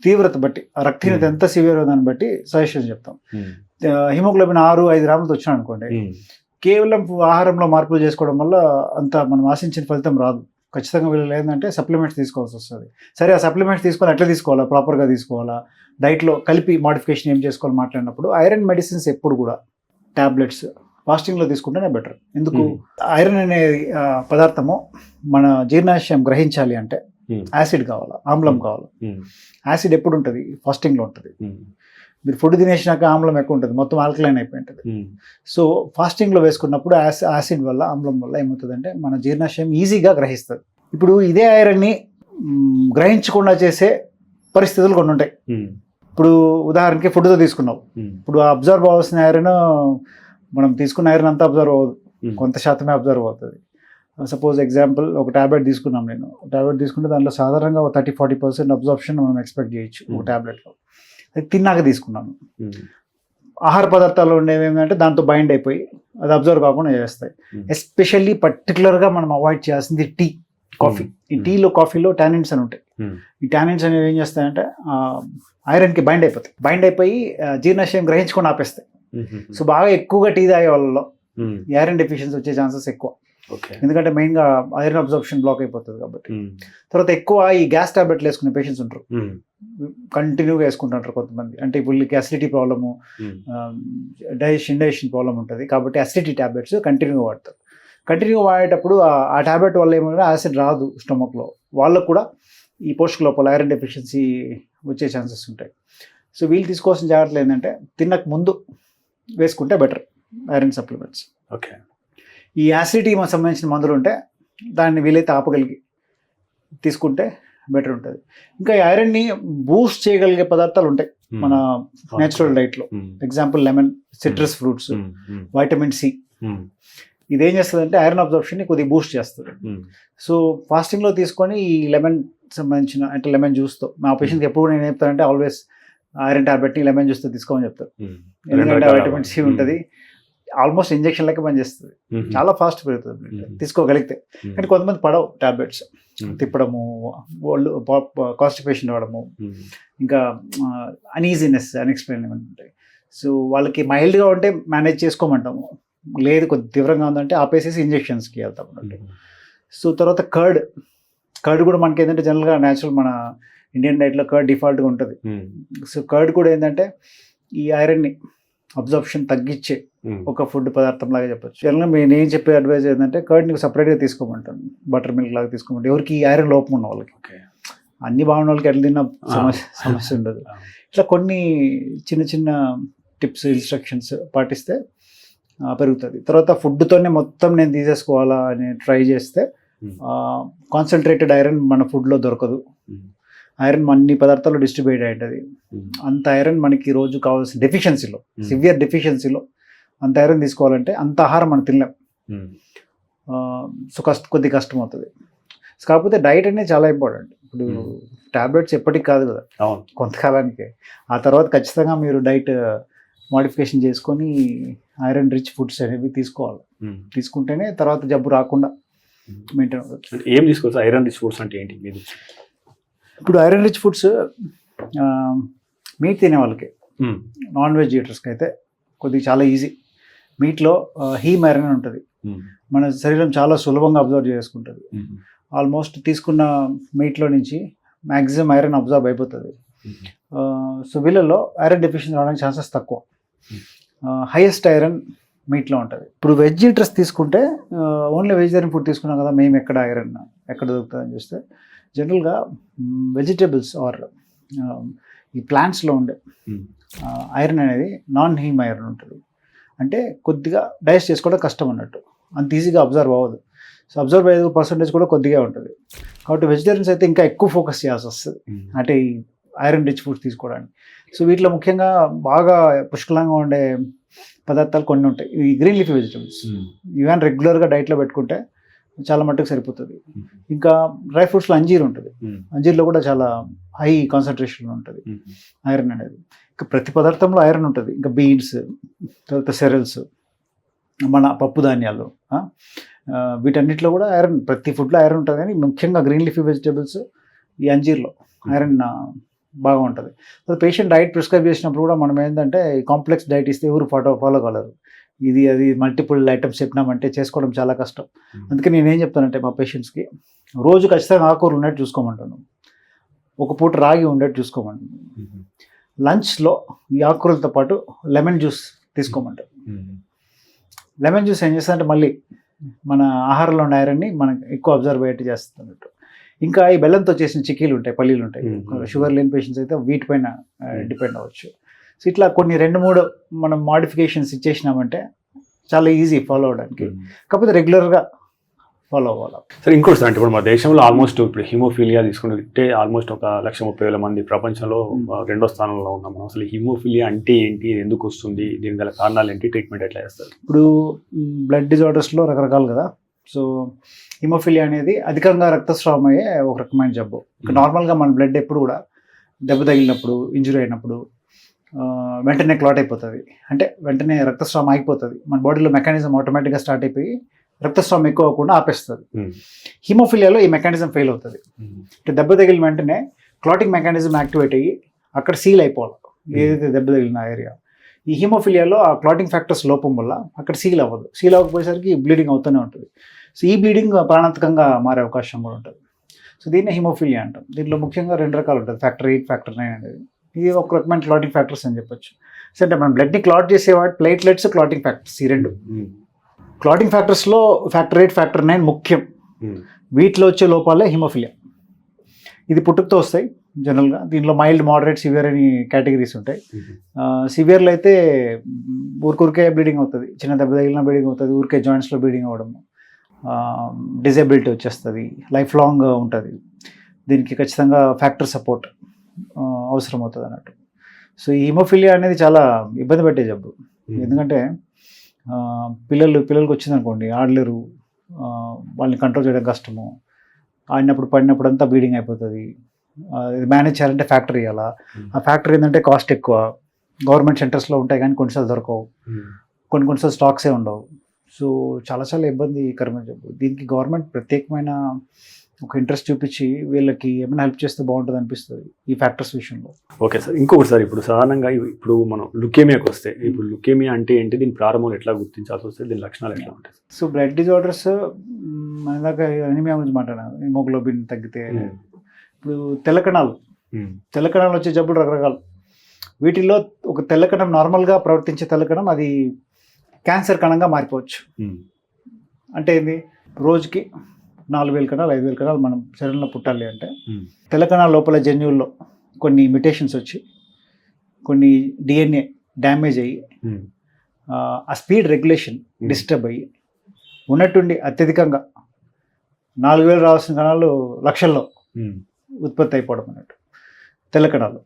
తీవ్రత బట్టి, రక్తహీనత ఎంత సివియర్ దాన్ని బట్టి సజెషన్ చెప్తాం. హిమోగ్లోబిన్ 6-5 గ్రాములతో వచ్చినాడు అనుకోండి, కేవలం ఆహారంలో మార్పులు చేసుకోవడం వల్ల అంత మనం ఆశించిన ఫలితం రాదు. ఖచ్చితంగా వీళ్ళు ఏంటంటే సప్లిమెంట్స్ తీసుకోవాల్సి వస్తుంది. సరే, ఆ సప్లిమెంట్స్ తీసుకొని ఎట్లా తీసుకోవాలా, ప్రాపర్గా తీసుకోవాలా, డైట్లో కలిపి మాడిఫికేషన్ ఏం చేసుకోవాలి మాట్లాడినప్పుడు ఐరన్ మెడిసిన్స్ ఎప్పుడు కూడా ట్యాబ్లెట్స్ ఫాస్టింగ్లో తీసుకుంటేనే బెటర్. ఎందుకు? ఐరన్ అనే పదార్థము మన జీర్ణాశయం గ్రహించాలి అంటే యాసిడ్ కావాలా, ఆమ్లం కావాలా. యాసిడ్ ఎప్పుడు ఉంటుంది? ఫాస్టింగ్లో ఉంటుంది. మీరు ఫుడ్ తినేసినాక ఆమ్లం ఎక్కువ ఉంటుంది, మొత్తం ఆల్కలైన్ అయిపోయి ఉంటుంది. సో ఫాస్టింగ్లో వేసుకున్నప్పుడు యాసిడ్ వల్ల, ఆమ్లం వల్ల ఏమవుతుందంటే మన జీర్ణాశయం ఈజీగా గ్రహిస్తుంది. ఇప్పుడు ఇదే ఐరన్ని గ్రహించకుండా చేసే పరిస్థితులు కొన్ని ఉంటాయి. ఇప్పుడు ఉదాహరణకి ఫుడ్తో తీసుకున్నావు, ఇప్పుడు అబ్జర్వ్ అవ్వాల్సిన ఐరన్ మనం తీసుకున్న ఐరన్ అంతా అబ్జర్వ్ అవ్వదు, కొంత శాతమే అబ్జర్వ్ అవుతుంది. సపోజ్ ఎగ్జాంపుల్, ఒక ట్యాబ్లెట్ తీసుకున్నాం, నేను ట్యాబ్లెట్ తీసుకుంటే దాంట్లో సాధారణంగా 30-40% అబ్జర్ప్షన్ మనం ఎక్స్పెక్ట్ చేయొచ్చు ఒక ట్యాబ్లెట్లో. అది తిన్నాక తీసుకున్నాను. ఆహార పదార్థాలు ఉండేవి ఏంటంటే దాంతో బైండ్ అయిపోయి అది అబ్జర్వ్ కాకుండా చేస్తాయి. ఎస్పెషల్లీ పర్టికులర్గా మనం అవాయిడ్ చేయాల్సింది టీ, కాఫీ. ఈ టీలో, కాఫీలో టానిన్స్ అని ఉంటాయి. ఈ టానిన్స్ అనేవి ఏం చేస్తాయంటే ఐరన్కి బైండ్ అయిపోతాయి, బైండ్ అయిపోయి జీర్ణాశయం గ్రహించుకొని ఆపేస్తాయి. సో బాగా ఎక్కువగా టీ తాగే వాళ్ళలో ఐరన్ డెఫిషియన్సీ వచ్చే ఛాన్సెస్ ఎక్కువ. ఎందుకంటే మెయిన్గా ఐరన్ అబ్జర్ప్షన్ బ్లాక్ అయిపోతుంది కాబట్టి. తర్వాత ఎక్కువ ఈ గ్యాస్ టాబ్లెట్లు వేసుకునే పేషెంట్స్ ఉంటారు, కంటిన్యూగా వేసుకుంటుంటారు కొంతమంది. అంటే ఇప్పుడు వీళ్ళకి అసిడిటీ ప్రాబ్లము, ఇండైజెషన్ ప్రాబ్లం ఉంటుంది కాబట్టి అసిడిటీ టాబ్లెట్స్ కంటిన్యూగా వాడతారు. కంటిన్యూగా వాడేటప్పుడు ఆ టాబ్లెట్ వల్ల ఏమైనా యాసిడ్ రాదు స్టమక్లో, వాళ్ళకు కూడా ఈ పోషక లోపాలు, ఐరన్ డెఫిషియన్సీ వచ్చే ఛాన్సెస్ ఉంటాయి. సో వీళ్ళు తీసుకోవాల్సిన జాగ్రత్తలు ఏంటంటే తినక ముందు వేసుకుంటే బెటర్ ఐరన్ సప్లిమెంట్స్. ఓకే. ఈ యాసిడిటీకి సంబంధించిన మందులు ఉంటే దాన్ని వీలైతే ఆపగలిగి తీసుకుంటే బెటర్ ఉంటుంది. ఇంకా ఈ ఐరన్ని బూస్ట్ చేయగలిగే పదార్థాలు ఉంటాయి మన నేచురల్ డైట్లో. Example lemon, citrus fruits, vitamin C. ఇదేం చేస్తుందంటే ఐరన్ అబ్జర్ప్షన్ని కొద్దిగా బూస్ట్ చేస్తుంది. సో ఫాస్టింగ్లో తీసుకొని ఈ లెమన్ సంబంధించిన, అంటే లెమన్ జ్యూస్తో, మా పేషెంట్కి ఎప్పుడు నేను చెప్తానంటే ఆల్వేస్ ఐరన్ టాబ్లెట్ని లెమన్ జ్యూస్తో తీసుకోమని చెప్తారు. ఎందుకంటే వైటమిన్ సి ఉంటుంది, ఆల్మోస్ట్ ఇంజెక్షన్ లెక్క పనిచేస్తుంది, చాలా ఫాస్ట్ పెరుగుతుంది తీసుకోగలిగితే. కానీ కొంతమంది పడవు టాబ్లెట్స్, తిప్పడము, వాళ్ళు కాన్స్టిపేషన్ అవ్వడము, ఇంకా అన్ఈజీనెస్, అన్ఎక్స్ప్లెయినబుల్ ఉంటాయి. సో వాళ్ళకి మైల్డ్గా ఉంటే మేనేజ్ చేసుకోమంటాము, లేదు కొద్ది తీవ్రంగా ఉందంటే ఆపేసేసి ఇంజెక్షన్స్కి వెళ్తాం అన్నట్టు. సో తర్వాత కర్డ్ కూడా మనకి ఏంటంటే జనరల్గా న్యాచురల్ మన ఇండియన్ డైట్లో కర్డ్ డిఫాల్ట్గా ఉంటుంది. సో కర్డ్ కూడా ఏంటంటే ఈ ఐరన్ని అబ్జర్ప్షన్ తగ్గించే ఒక ఫుడ్ పదార్థం లాగా చెప్పొచ్చు. జనరల్గా నేను చెప్పే అడ్వైజ్ ఏంటంటే కర్డ్ని సపరేట్గా తీసుకోమంటాను, బటర్ మిల్క్ లాగా తీసుకోమంటాను ఎవరికి ఈ ఐరన్ లోపం ఉన్న వాళ్ళకి. అన్ని బాగున్న వాళ్ళకి ఎట్లా తిన్న సమస్య ఉండదు. ఇట్లా కొన్ని చిన్న చిన్న టిప్స్, ఇన్స్ట్రక్షన్స్ పాటిస్తే పెరుగుతుంది. తర్వాత ఫుడ్తోనే మొత్తం నేను తీసేసుకోవాలా అని ట్రై చేస్తే కాన్సన్ట్రేటెడ్ ఐరన్ మన ఫుడ్లో దొరకదు. ఐరన్ అన్ని పదార్థాల్లో డిస్ట్రిబ్యూట్ అయి ఉంటుంది. అంత ఐరన్ మనకి రోజు కావాల్సిన డెఫిషియన్సీలో, సివియర్ డెఫిషియన్సీలో అంత ఐరన్ తీసుకోవాలంటే అంత ఆహారం మనం తినలేం. సో కొద్ది కష్టం అవుతుంది. కాకపోతే డైట్ అనేది చాలా ఇంపార్టెంట్. ఇప్పుడు టాబ్లెట్స్ ఎప్పటికి కాదు కదా, కొంతకాలానికి. ఆ తర్వాత ఖచ్చితంగా మీరు డైట్ మోడిఫికేషన్ చేసుకొని ఐరన్ రిచ్ ఫుడ్స్ అనేవి తీసుకోవాలి. తీసుకుంటేనే తర్వాత జబ్బు రాకుండా మెయింటైన్ అవ్వచ్చు. ఏం తీసుకోవచ్చు? ఐరన్ రిచ్ ఫుడ్స్ అంటే ఏంటి? ఇప్పుడు ఐరన్ రిచ్ ఫుడ్స్ మీట్ తినే వాళ్ళకి, నాన్ వెజ్ ఈటర్స్కి అయితే కొద్దిగా చాలా ఈజీ. మీట్లో హీమ్ ఐరన్ అని ఉంటుంది, మన శరీరం చాలా సులభంగా అబ్జర్వ్ చేసుకుంటుంది. ఆల్మోస్ట్ తీసుకున్న మీట్లో నుంచి మ్యాక్సిమం ఐరన్ అబ్జర్వ్ అయిపోతుంది. సో వీళ్ళల్లో ఐరన్ డెఫిషియన్సీ రావడానికి ఛాన్సెస్ తక్కువ. హైయెస్ట్ ఐరన్ మీట్లో ఉంటుంది. ఇప్పుడు వెజ్ ఈటర్స్ తీసుకుంటే ఓన్లీ వెజిటేరియన్ ఫుడ్ తీసుకున్నాం కదా, మేము ఎక్కడ ఐరన్ ఎక్కడ దొరుకుతుందని చూస్తే జనరల్గా వెజిటేబుల్స్ ఆర్ ఈ ప్లాంట్స్లో ఉండే ఐరన్ అనేది నాన్ హీమ్ ఐరన్ ఉంటుంది. అంటే కొద్దిగా డైజెస్ట్ చేసుకోవడం కష్టం అన్నట్టు, అంత ఈజీగా అబ్జర్వ్ అవ్వదు. సో అబ్జర్వ్ అయ్యే పర్సంటేజ్ కూడా కొద్దిగా ఉంటుంది. కాబట్టి వెజిటేరియన్స్ అయితే ఇంకా ఎక్కువ ఫోకస్ చేయాల్సి వస్తుంది, అంటే ఈ ఐరన్ రిచ్ ఫుడ్స్ తీసుకోవడానికి. సో వీటిలో ముఖ్యంగా బాగా పుష్కలంగా ఉండే పదార్థాలు కొన్ని ఉంటాయి. ఈ గ్రీన్ లీఫీ వెజిటేబుల్స్ ఇవన్నీ రెగ్యులర్గా డైట్లో పెట్టుకుంటే చాలా మట్టుకు సరిపోతుంది. ఇంకా డ్రై ఫ్రూట్స్లో అంజీర్ ఉంటుంది, అంజీర్లో కూడా చాలా హై కాన్సన్ట్రేషన్ ఉంటుంది ఐరన్ అనేది. ఇంకా ప్రతి పదార్థంలో ఐరన్ ఉంటుంది. ఇంకా బీన్స్, తర్వాత సెరల్స్, మన పప్పు ధాన్యాలు, వీటన్నిటిలో కూడా ఐరన్, ప్రతి ఫుడ్లో ఐరన్ ఉంటుంది. కానీ ముఖ్యంగా గ్రీన్ లీఫీ వెజిటేబుల్స్, ఈ అంజీర్లో ఐరన్ బాగా ఉంటుంది. తర్వాత పేషెంట్ డైట్ ప్రిస్క్రైబ్ చేసినప్పుడు కూడా మనం ఏంటంటే కాంప్లెక్స్ డైట్ ఇస్తే ఎవరు ఫాలో కాగలరు. ఇది అది మల్టిపుల్ ఐటమ్స్ చెప్పినామంటే చేసుకోవడం చాలా కష్టం. అందుకే నేనేం చెప్తానంటే మా పేషెంట్స్కి రోజు ఖచ్చితంగా ఆకుకూరలు ఉన్నట్టు చూసుకోమంటాను, ఒక పూట రాగి ఉండేట్టు చూసుకోమంటాను. లంచ్లో ఈ ఆకుకూరలతో పాటు లెమన్ జ్యూస్ తీసుకోమంటారు. లెమన్ జ్యూస్ ఏం చేస్తుందంటే మళ్ళీ మన ఆహారంలో ఉన్న ఐరన్ని మనకు ఎక్కువ అబ్జర్వ్ అయ్యేట్టు చేస్తుంది అన్నట్టు. ఇంకా ఈ బెల్లంతో చేసిన చిక్కీలు ఉంటాయి, పల్లీలు ఉంటాయి. షుగర్ లేని పేషెంట్స్ అయితే వీటిపైన డిపెండ్ అవ్వచ్చు. సో ఇట్లా కొన్ని 2-3 మనం మాడిఫికేషన్స్ ఇచ్చేసినామంటే చాలా ఈజీ ఫాలో అవడానికి. కాకపోతే రెగ్యులర్గా ఫాలో అవ్వాలి. సరే, ఇంకోటి సార్, అంటే ఇప్పుడు మా దేశంలో ఆల్మోస్ట్ ఇప్పుడు హిమోఫీలియా తీసుకుంటే ఆల్మోస్ట్ 1,30,000 మంది ప్రపంచంలో 2వ స్థానంలో ఉన్నాం మనం. అసలు హిమోఫీలియా అంటే ఏంటి, ఎందుకు వస్తుంది, దీని గల కారణాలు ఏంటి, ట్రీట్మెంట్ ఎట్లా చేస్తారు? ఇప్పుడు బ్లడ్ డిజార్డర్స్లో రకరకాలు కదా. సో హిమోఫీలియా అనేది అధికంగా రక్తస్రావం అయ్యే ఒక రకమైన జబ్బు. నార్మల్గా మన బ్లడ్ ఎప్పుడు కూడా దెబ్బ తగిలినప్పుడు, ఇంజురీ అయినప్పుడు వెంటనే క్లాట్ అయిపోతుంది, అంటే వెంటనే రక్తస్రావం ఆగిపోతుంది. మన బాడీలో మెకానిజం ఆటోమేటిక్గా స్టార్ట్ అయిపోయి రక్తస్రావం ఎక్కువ అవ్వకుండా ఆపేస్తుంది. హిమోఫీలియాలో ఈ మెకానిజం ఫెయిల్ అవుతుంది. అంటే దెబ్బ తగిలిన వెంటనే క్లాటింగ్ మెకానిజం యాక్టివేట్ అయ్యి అక్కడ సీల్ అయిపోవాలి ఏదైతే దెబ్బ తగిలిన ఏరియా. ఈ హిమోఫీలియాలో ఆ క్లాటింగ్ ఫ్యాక్టర్స్ లోపం వల్ల అక్కడ సీల్ అవ్వదు. సీల్ అవ్వకపోయేసరికి బ్లీడింగ్ అవుతూనే ఉంటుంది. సో ఈ బ్లీడింగ్ ప్రాణాంతకంగా మారే అవకాశం కూడా ఉంటుంది. సో దీన్ని హిమోఫీలియా అంటాం. దీంట్లో ముఖ్యంగా 2 రకాలు ఉంటుంది, ఫ్యాక్టర్ 8, ఫ్యాక్టర్ 9 అనేది. ఇది ఒక రకమైన క్లాటింగ్ ఫ్యాక్టర్స్ అని చెప్పొచ్చు. సో అంటే మనం బ్లడ్ని క్లాట్ చేసేవాటి ప్లేట్లెట్స్, క్లాటింగ్ ఫ్యాక్టర్స్, ఈ 2. క్లాటింగ్ ఫ్యాక్టర్స్లో ఫ్యాక్టర్ 8, ఫ్యాక్టర్ 9 ముఖ్యం. వీటిలో వచ్చే లోపాలే హిమోఫీలియా. ఇది పుట్టుకతో వస్తాయి జనరల్గా. దీంట్లో మైల్డ్, మోడరేట్, సివియర్ అని కేటగిరీస్ ఉంటాయి. సివియర్లో అయితే ఊరికే బ్లీడింగ్ అవుతుంది, చిన్న దెబ్బ తగిలిన బ్లీడింగ్ అవుతుంది, ఊరికే జాయింట్స్లో బ్లీడింగ్ అవ్వడం, డిజేబిలిటీ వచ్చేస్తుంది, లైఫ్ లాంగ్ ఉంటుంది. దీనికి ఖచ్చితంగా ఫ్యాక్టర్ సపోర్ట్ అవసరం అవుతుంది అన్నట్టు. సో ఈ హిమోఫీలియా అనేది చాలా ఇబ్బంది పెట్టే జబ్బు. ఎందుకంటే పిల్లలకి వచ్చిందనుకోండి, ఆడలేరు, వాళ్ళని కంట్రోల్ చేయడం కష్టము, ఆడినప్పుడు పడినప్పుడు అంతా బ్లీడింగ్ అయిపోతుంది. మేనేజ్ చేయాలంటే ఫ్యాక్టరీ ఇవ్వాలా, ఆ ఫ్యాక్టరీ ఏంటంటే కాస్ట్ ఎక్కువ. గవర్నమెంట్ సెంటర్స్లో ఉంటాయి కానీ కొన్నిసార్లు దొరకవు, కొన్నిసార్లు స్టాక్సే ఉండవు. సో చాలా ఇబ్బందికరమైన జబ్బు. దీనికి గవర్నమెంట్ ప్రత్యేకమైన ఒక ఇంట్రెస్ట్ చూపించి వీళ్ళకి ఏమైనా హెల్ప్ చేస్తే బాగుంటుంది అనిపిస్తుంది ఈ ఫ్యాక్టర్స్ విషయంలో. ఓకే సార్, ఇంకొకటి సార్, ఇప్పుడు సాధారణంగా ఇప్పుడు మనం లుకేమియాకి వస్తే, ఇప్పుడు లుకేమియా అంటే ఏంటి, దీని ప్రారంభం ఎట్లా గుర్తించాల్సి వస్తే, దీని లక్షణాలు ఎట్లా ఉంటాయి? సో బ్లడ్ డిజార్డర్స్, మన దాకా ఎనిమియా గురించి మాట్లాడాను, హిమోగ్లోబిన్ తగ్గితే. ఇప్పుడు తెల్లకణాలు వచ్చే జబ్బులు రకరకాలు. వీటిల్లో ఒక తెల్లకణం, నార్మల్గా ప్రవర్తించే తెల్లకణం, అది క్యాన్సర్ కణంగా మారిపోవచ్చు. అంటే ఏంది, రోజుకి 4,000 కణాలు, 5,000 కణాలు మనం శరీరంలో పుట్టాలి అంటే తెల్లకణాల లోపల జన్యువుల్లో కొన్ని మ్యుటేషన్స్ వచ్చి, కొన్ని డిఎన్ఏ డ్యామేజ్ అయ్యి, ఆ స్పీడ్ రెగ్యులేషన్ డిస్టర్బ్ అయ్యి ఉన్నట్టుండి అత్యధికంగా 4,000 రావాల్సిన కణాలు లక్షల్లో ఉత్పత్తి అయిపోవడం అన్నట్టు తెల్లకణాలు.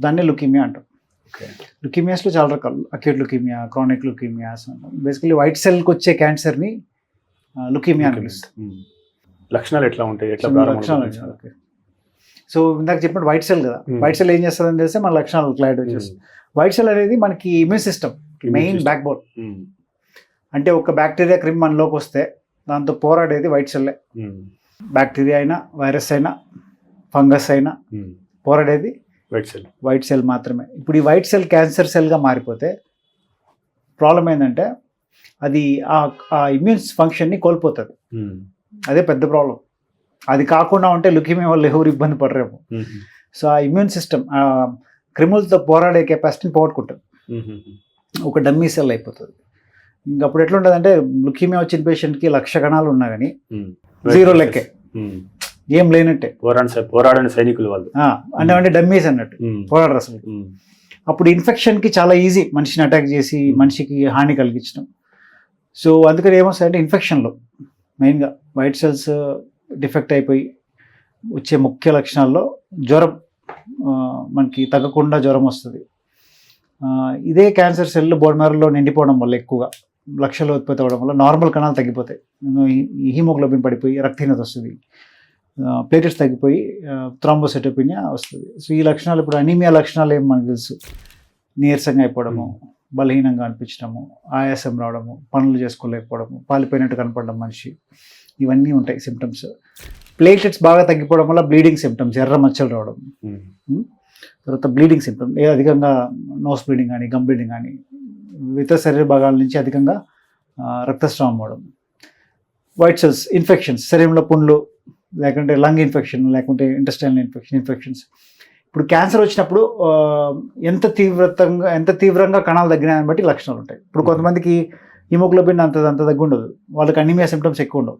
దాన్ని లుకీమియా అంటాం. లుకీమియాస్లో చాలా రకాలు, అక్యూట్ లుకీమియా, క్రానిక్ లుకీమియాస్ అంటాం. బేసికలీ వైట్ సెల్కి వచ్చే క్యాన్సర్ని లుకీమియా అని పిలుస్తాం. లక్షణాలు ఎట్లా ఉంటాయి, ఎట్లా లక్షణాలు? ఓకే, సో ఇందాక చెప్పినట్టు వైట్ సెల్ కదా, వైట్ సెల్ ఏం చేస్తుందని తెలిస్తే మన లక్షణాలు క్లారిటీ వచ్చేస్తుంది. వైట్ సెల్ అనేది మనకి immune system main back bone. అంటే ఒక బ్యాక్టీరియా, క్రిమి మనలోకి వస్తే దాంతో పోరాడేది వైట్ సెల్లే. బ్యాక్టీరియా అయినా, వైరస్ అయినా, ఫంగస్ అయినా పోరాడేది వైట్ సెల్ మాత్రమే. ఇప్పుడు ఈ వైట్ సెల్ క్యాన్సర్ సెల్గా మారిపోతే ప్రాబ్లం ఏంటంటే అది ఆ ఇమ్యూన్ ఫంక్షన్ని కోల్పోతుంది. అదే పెద్ద ప్రాబ్లం. అది కాకుండా ఉంటే లుకీమియా వల్ల ఎవరు ఇబ్బంది పడరేమో. సో ఆ ఇమ్యూన్ సిస్టమ్ క్రిములతో పోరాడే కెపాసిటీని పోగొట్టుకుంటుంది, ఒక డమ్మీ సెల్ అయిపోతుంది. ఇంకప్పుడు ఎట్లుంటుంది అంటే లుకీమియా వచ్చిన పేషెంట్కి 1,00,000 కణాలు ఉన్నా కానీ 0 లెక్కే, ఏం లేనట్టే. పోరాడని సైనికులు వాళ్ళు అంటే డమ్మీస్ అన్నట్టు, పోరాడరు అసలు. అప్పుడు ఇన్ఫెక్షన్కి చాలా ఈజీ మనిషిని అటాక్ చేసి మనిషికి హాని కలిగించడం. సో అందుకని ఏమొస్తాయంటే ఇన్ఫెక్షన్లో మెయిన్గా వైట్ సెల్స్ డిఫెక్ట్ అయిపోయి వచ్చే ముఖ్య లక్షణాల్లో జ్వరం, మనకి తగ్గకుండా జ్వరం వస్తుంది. ఇదే క్యాన్సర్ సెల్ బోన్ మ్యారోలో నిండిపోవడం వల్ల ఎక్కువగా లక్షల్లో ఉత్పత్తి అవ్వడం వల్ల నార్మల్ కణాలు తగ్గిపోతాయి, హీమోగ్లోబిన్ పడిపోయి రక్తహీనత వస్తుంది, ప్లేటెట్స్ తగ్గిపోయి థ్రాంబోసైటోపెనియా వస్తుంది. సో ఈ లక్షణాలు, ఇప్పుడు అనీమియా లక్షణాలు ఏం మనకు తెలుసు, నీరసంగా అయిపోవడము, బలహీనంగా అనిపించడము, ఆయాసం రావడము, పనులు చేసుకోలేకపోవడము, పాలిపోయినట్టు కనపడడం మనిషి, ఇవన్నీ ఉంటాయి సిమ్టమ్స్. ప్లేటెట్స్ బాగా తగ్గిపోవడం వల్ల బ్లీడింగ్ సిమ్టమ్స్, ఎర్ర మచ్చలు రావడం, తర్వాత బ్లీడింగ్ సిమ్టమ్ అధికంగా నోస్ బ్లీడింగ్ కానీ గమ్ బ్లీడింగ్ కానీ, ఇతర శరీర భాగాల నుంచి అధికంగా రక్తస్రావం అవ్వడం, వైట్ సెల్స్ ఇన్ఫెక్షన్స్, శరీరంలో పుండ్లు, లేకుంటే లంగ్ ఇన్ఫెక్షన్, లేకుంటే ఇంటెస్టైనల్ ఇన్ఫెక్షన్స్. ఇప్పుడు క్యాన్సర్ వచ్చినప్పుడు ఎంత తీవ్రంగా కణాలు తగ్గినాయని బట్టి లక్షణాలు ఉంటాయి. ఇప్పుడు కొంతమందికి హిమోగ్లోబిన్ అంత తగ్గి ఉండదు, వాళ్ళకి అనీమియా సిమ్టమ్స్ ఎక్కువ ఉండవు,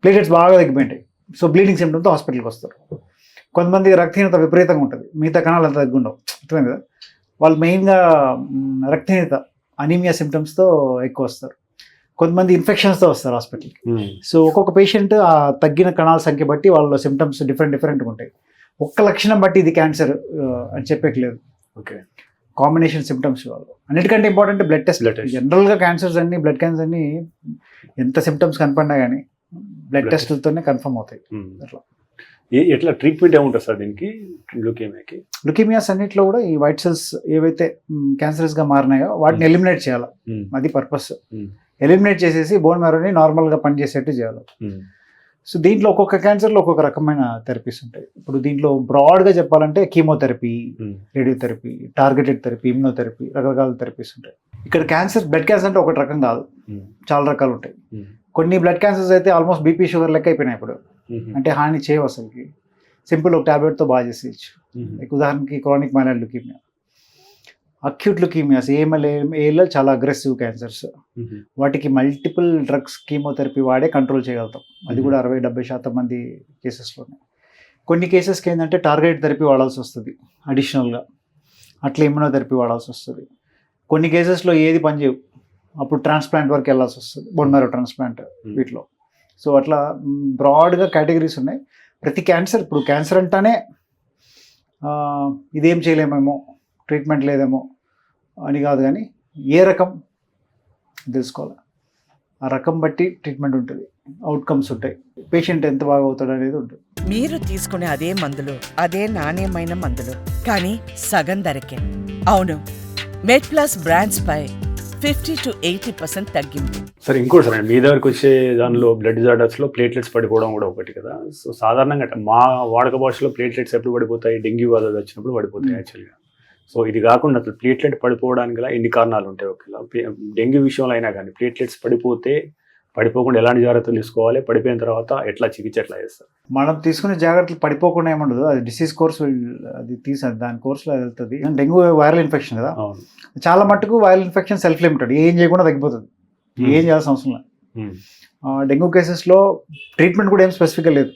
ప్లేటెట్స్ బాగా తగ్గిపోయింటాయి, సో బ్లీడింగ్ సిమ్టమ్తో హాస్పిటల్కి వస్తారు. కొంతమంది రక్తహీనత విపరీతంగా ఉంటుంది, మిగతా కణాలు అంత తగ్గి ఉండవు, అర్థమైంది కదా. వాళ్ళు మెయిన్గా రక్తహీనత అనీమియా సిమ్టమ్స్తో ఎక్కువ వస్తారు. కొంతమంది ఇన్ఫెక్షన్స్తో వస్తారు హాస్పిటల్కి. సో ఒక్కొక్క పేషెంట్ ఆ తగ్గిన కణాల సంఖ్య బట్టి వాళ్ళ సిమ్టమ్స్ డిఫరెంట్గా ఉంటాయి. ఒక్క లక్షణం బట్టి ఇది క్యాన్సర్ అని చెప్పేయలేదు. ఓకే, కాంబినేషన్ సిమ్టమ్స్ వాళ్ళు. అన్నిటికంటే ఇంపార్టెంట్ బ్లడ్ టెస్ట్. జనరల్గా క్యాన్సర్స్ అన్ని, బ్లడ్ క్యాన్సర్ అన్ని ఎంత సిమ్టమ్స్ కనపడినా కానీ బ్లడ్ టెస్ట్లతోనే కన్ఫర్మ్ అవుతాయి. అట్లా ఎట్లా ట్రీట్మెంట్ ఏముంటుంది సార్ దీనికి, లుకేమియాకి? లుకేమియాస్ అన్నింటిలో కూడా ఈ వైట్ సెల్స్ ఏవైతే క్యాన్సరస్గా మారినాయో వాటిని ఎలిమినేట్ చేయాలి, అది పర్పస్. ఎలిమినేట్ చేసేసి బోన్ మ్యారోని నార్మల్గా పనిచేసేట్టు చేయాలి. సో దీంట్లో ఒక్కొక్క క్యాన్సర్లో ఒక్కొక్క రకమైన థెరపీస్ ఉంటాయి. ఇప్పుడు దీంట్లో బ్రాడ్గా చెప్పాలంటే chemotherapy, radiotherapy, targeted therapy, immunotherapy, రకరకాల థెరపీస్ ఉంటాయి. ఇక్కడ బ్లడ్ క్యాన్సర్ అంటే ఒకటి రకం కాదు, చాలా రకాలు ఉంటాయి. కొన్ని బ్లడ్ క్యాన్సర్స్ అయితే ఆల్మోస్ట్ బీపీ షుగర్ లెక్క అయిపోయినాయి ఇప్పుడు, అంటే హాని చేయవు అసలుకి, సింపుల్ ఒక ట్యాబ్లెట్తో బాగా చేసేయచ్చు. ఉదాహరణకి chronic myeloid leukaemia, acute leukaemias, ALL చాలా అగ్రెసివ్ క్యాన్సర్స్, వాటికి మల్టిపుల్ డ్రగ్స్ కీమోథెరపీ వాడే కంట్రోల్ చేయగలుగుతాం. అది కూడా 60-70% మంది కేసెస్లోనే. కొన్ని కేసెస్కి ఏంటంటే టార్గెటెడ్ థెరపీ వాడాల్సి వస్తుంది అడిషనల్గా, అట్లా ఇమ్యునోథెరపీ వాడాల్సి వస్తుంది. కొన్ని కేసెస్లో ఏది పనిచేయవు, అప్పుడు ట్రాన్స్ప్లాంట్ వరకు వెళ్ళాల్సి వస్తుంది, బోన్ మ్యారో ట్రాన్స్ప్లాంట్ వీటిలో. సో అట్లా బ్రాడ్గా కేటగిరీస్ ఉన్నాయి. ప్రతి క్యాన్సర్, ఇప్పుడు క్యాన్సర్ అంటానే ఇదేం చేయలేమేమో, ట్రీట్మెంట్ లేదేమో అని కాదు, కానీ ఏ రకం తెలుసుకోవాలి, ఆ రకం బట్టి ట్రీట్మెంట్ ఉంటుంది, అవుట్కమ్స్ ఉంటాయి, పేషెంట్ ఎంత బాగా అవుతాడు అనేది ఉంటుంది. మీరు తీసుకునే అదే మందులు, అదే నాణ్యమైన మందులు, కానీ సగం ధరకే. అవును, మెడ్ ప్లస్ బ్రాండ్స్ పై 50-80% తగ్గింపు. సరే, ఇంకోటి సార్, మీ దగ్గరికి వచ్చే దానిలో బ్లడ్ డిజార్డర్స్లో ప్లేట్లెట్స్ పడిపోవడం కూడా ఒకటి కదా. సో సాధారణంగా మా వాడక భాషలో ప్లేట్లెట్స్ ఎప్పుడు పడిపోతాయి, డెంగ్యూ అది వచ్చినప్పుడు పడిపోతాయి యాక్చువల్గా. సో ఇది కాకుండా అసలు ప్లేట్లెట్ పడిపోవడానికి గల ఎన్ని కారణాలు ఉంటాయి? ఒకవేళ డెంగ్యూ విషయంలో అయినా కానీ ప్లేట్లెట్స్ పడిపోకుండా ఎలాంటి జాగ్రత్తలు తీసుకోవాలి, పడిపోయిన తర్వాత ఎట్లా చికిత్స ఎట్లా చేస్తారు? మనం తీసుకునే జాగ్రత్తలు పడిపోకుండా ఏముండదు, అది డిసీజ్ కోర్స్, అది దాని కోర్సులో వెళ్తుంది. డెంగ్యూ వైరల్ ఇన్ఫెక్షన్ కదా, చాలా మట్టుకు వైరల్ ఇన్ఫెక్షన్ సెల్ఫ్ లిమిటెడ్, ఏం చేయకుండా తగ్గిపోతుంది, ఏం చేయాల్సిన అవసరం లేదు. డెంగ్యూ కేసెస్లో ట్రీట్మెంట్ కూడా ఏం స్పెసిఫిక్గా లేదు.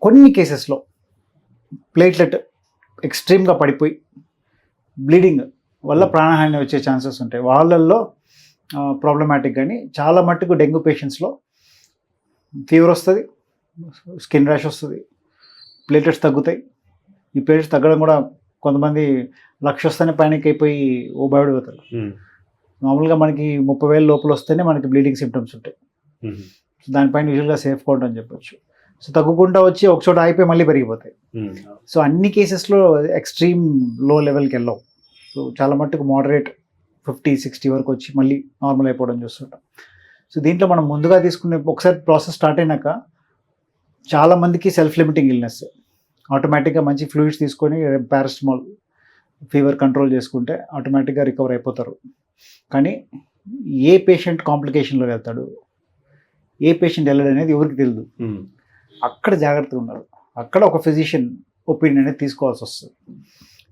కొన్ని కేసెస్లో ప్లేట్లెట్ ఎక్స్ట్రీమ్గా పడిపోయి బ్లీడింగ్ వల్ల ప్రాణహాని వచ్చే ఛాన్సెస్ ఉంటాయి, వాళ్ళల్లో ప్రాబ్లమాటిక్. కానీ చాలా మట్టుకు డెంగ్యూ పేషెంట్స్లో ఫీవర్ వస్తుంది, స్కిన్ ర్యాష్ వస్తుంది, ప్లేటెట్స్ తగ్గుతాయి. ఈ ప్లేటెట్స్ తగ్గడం కూడా కొంతమంది 1,00,000 వస్తేనే పానిక్ అయిపోయి ఓ భయపడిపోతారు. మామూలుగా మనకి 30,000 లోపల వస్తేనే మనకి బ్లీడింగ్ సిమ్టమ్స్ ఉంటాయి. సో దానిపైన యూజువల్గా సేఫ్ కోడ్ అని చెప్పొచ్చు. సో తగ్గుకుంటా వచ్చి ఒక చోట అయిపోయి మళ్ళీ పెరిగిపోతాయి. సో అన్ని కేసెస్లో ఎక్స్ట్రీమ్ లో లెవెల్కి వెళ్ళవు. సో చాలా మట్టుకు మోడరేట్ 50-60 వరకు వచ్చి మళ్ళీ నార్మల్ అయిపోవడం చూస్తుంటాం. సో దీంట్లో మనం ముందుగా తీసుకునే ఒకసారి ప్రాసెస్ స్టార్ట్ అయినాక చాలామందికి సెల్ఫ్ లిమిటింగ్ ఇల్నెస్, ఆటోమేటిక్గా మంచి ఫ్లూయిడ్స్ తీసుకొని పారాసిటమాల్ ఫీవర్ కంట్రోల్ చేసుకుంటే ఆటోమేటిక్గా రికవర్ అయిపోతారు. కానీ ఏ పేషెంట్ కాంప్లికేషన్లో వెళ్తాడు, ఏ పేషెంట్ వెళ్ళడు అనేది ఎవరికి తెలియదు. అక్కడ జాగ్రత్తగా ఉన్నారు. అక్కడ ఒక ఫిజిషియన్ ఒపీనియన్ అనేది తీసుకోవాల్సి వస్తుంది.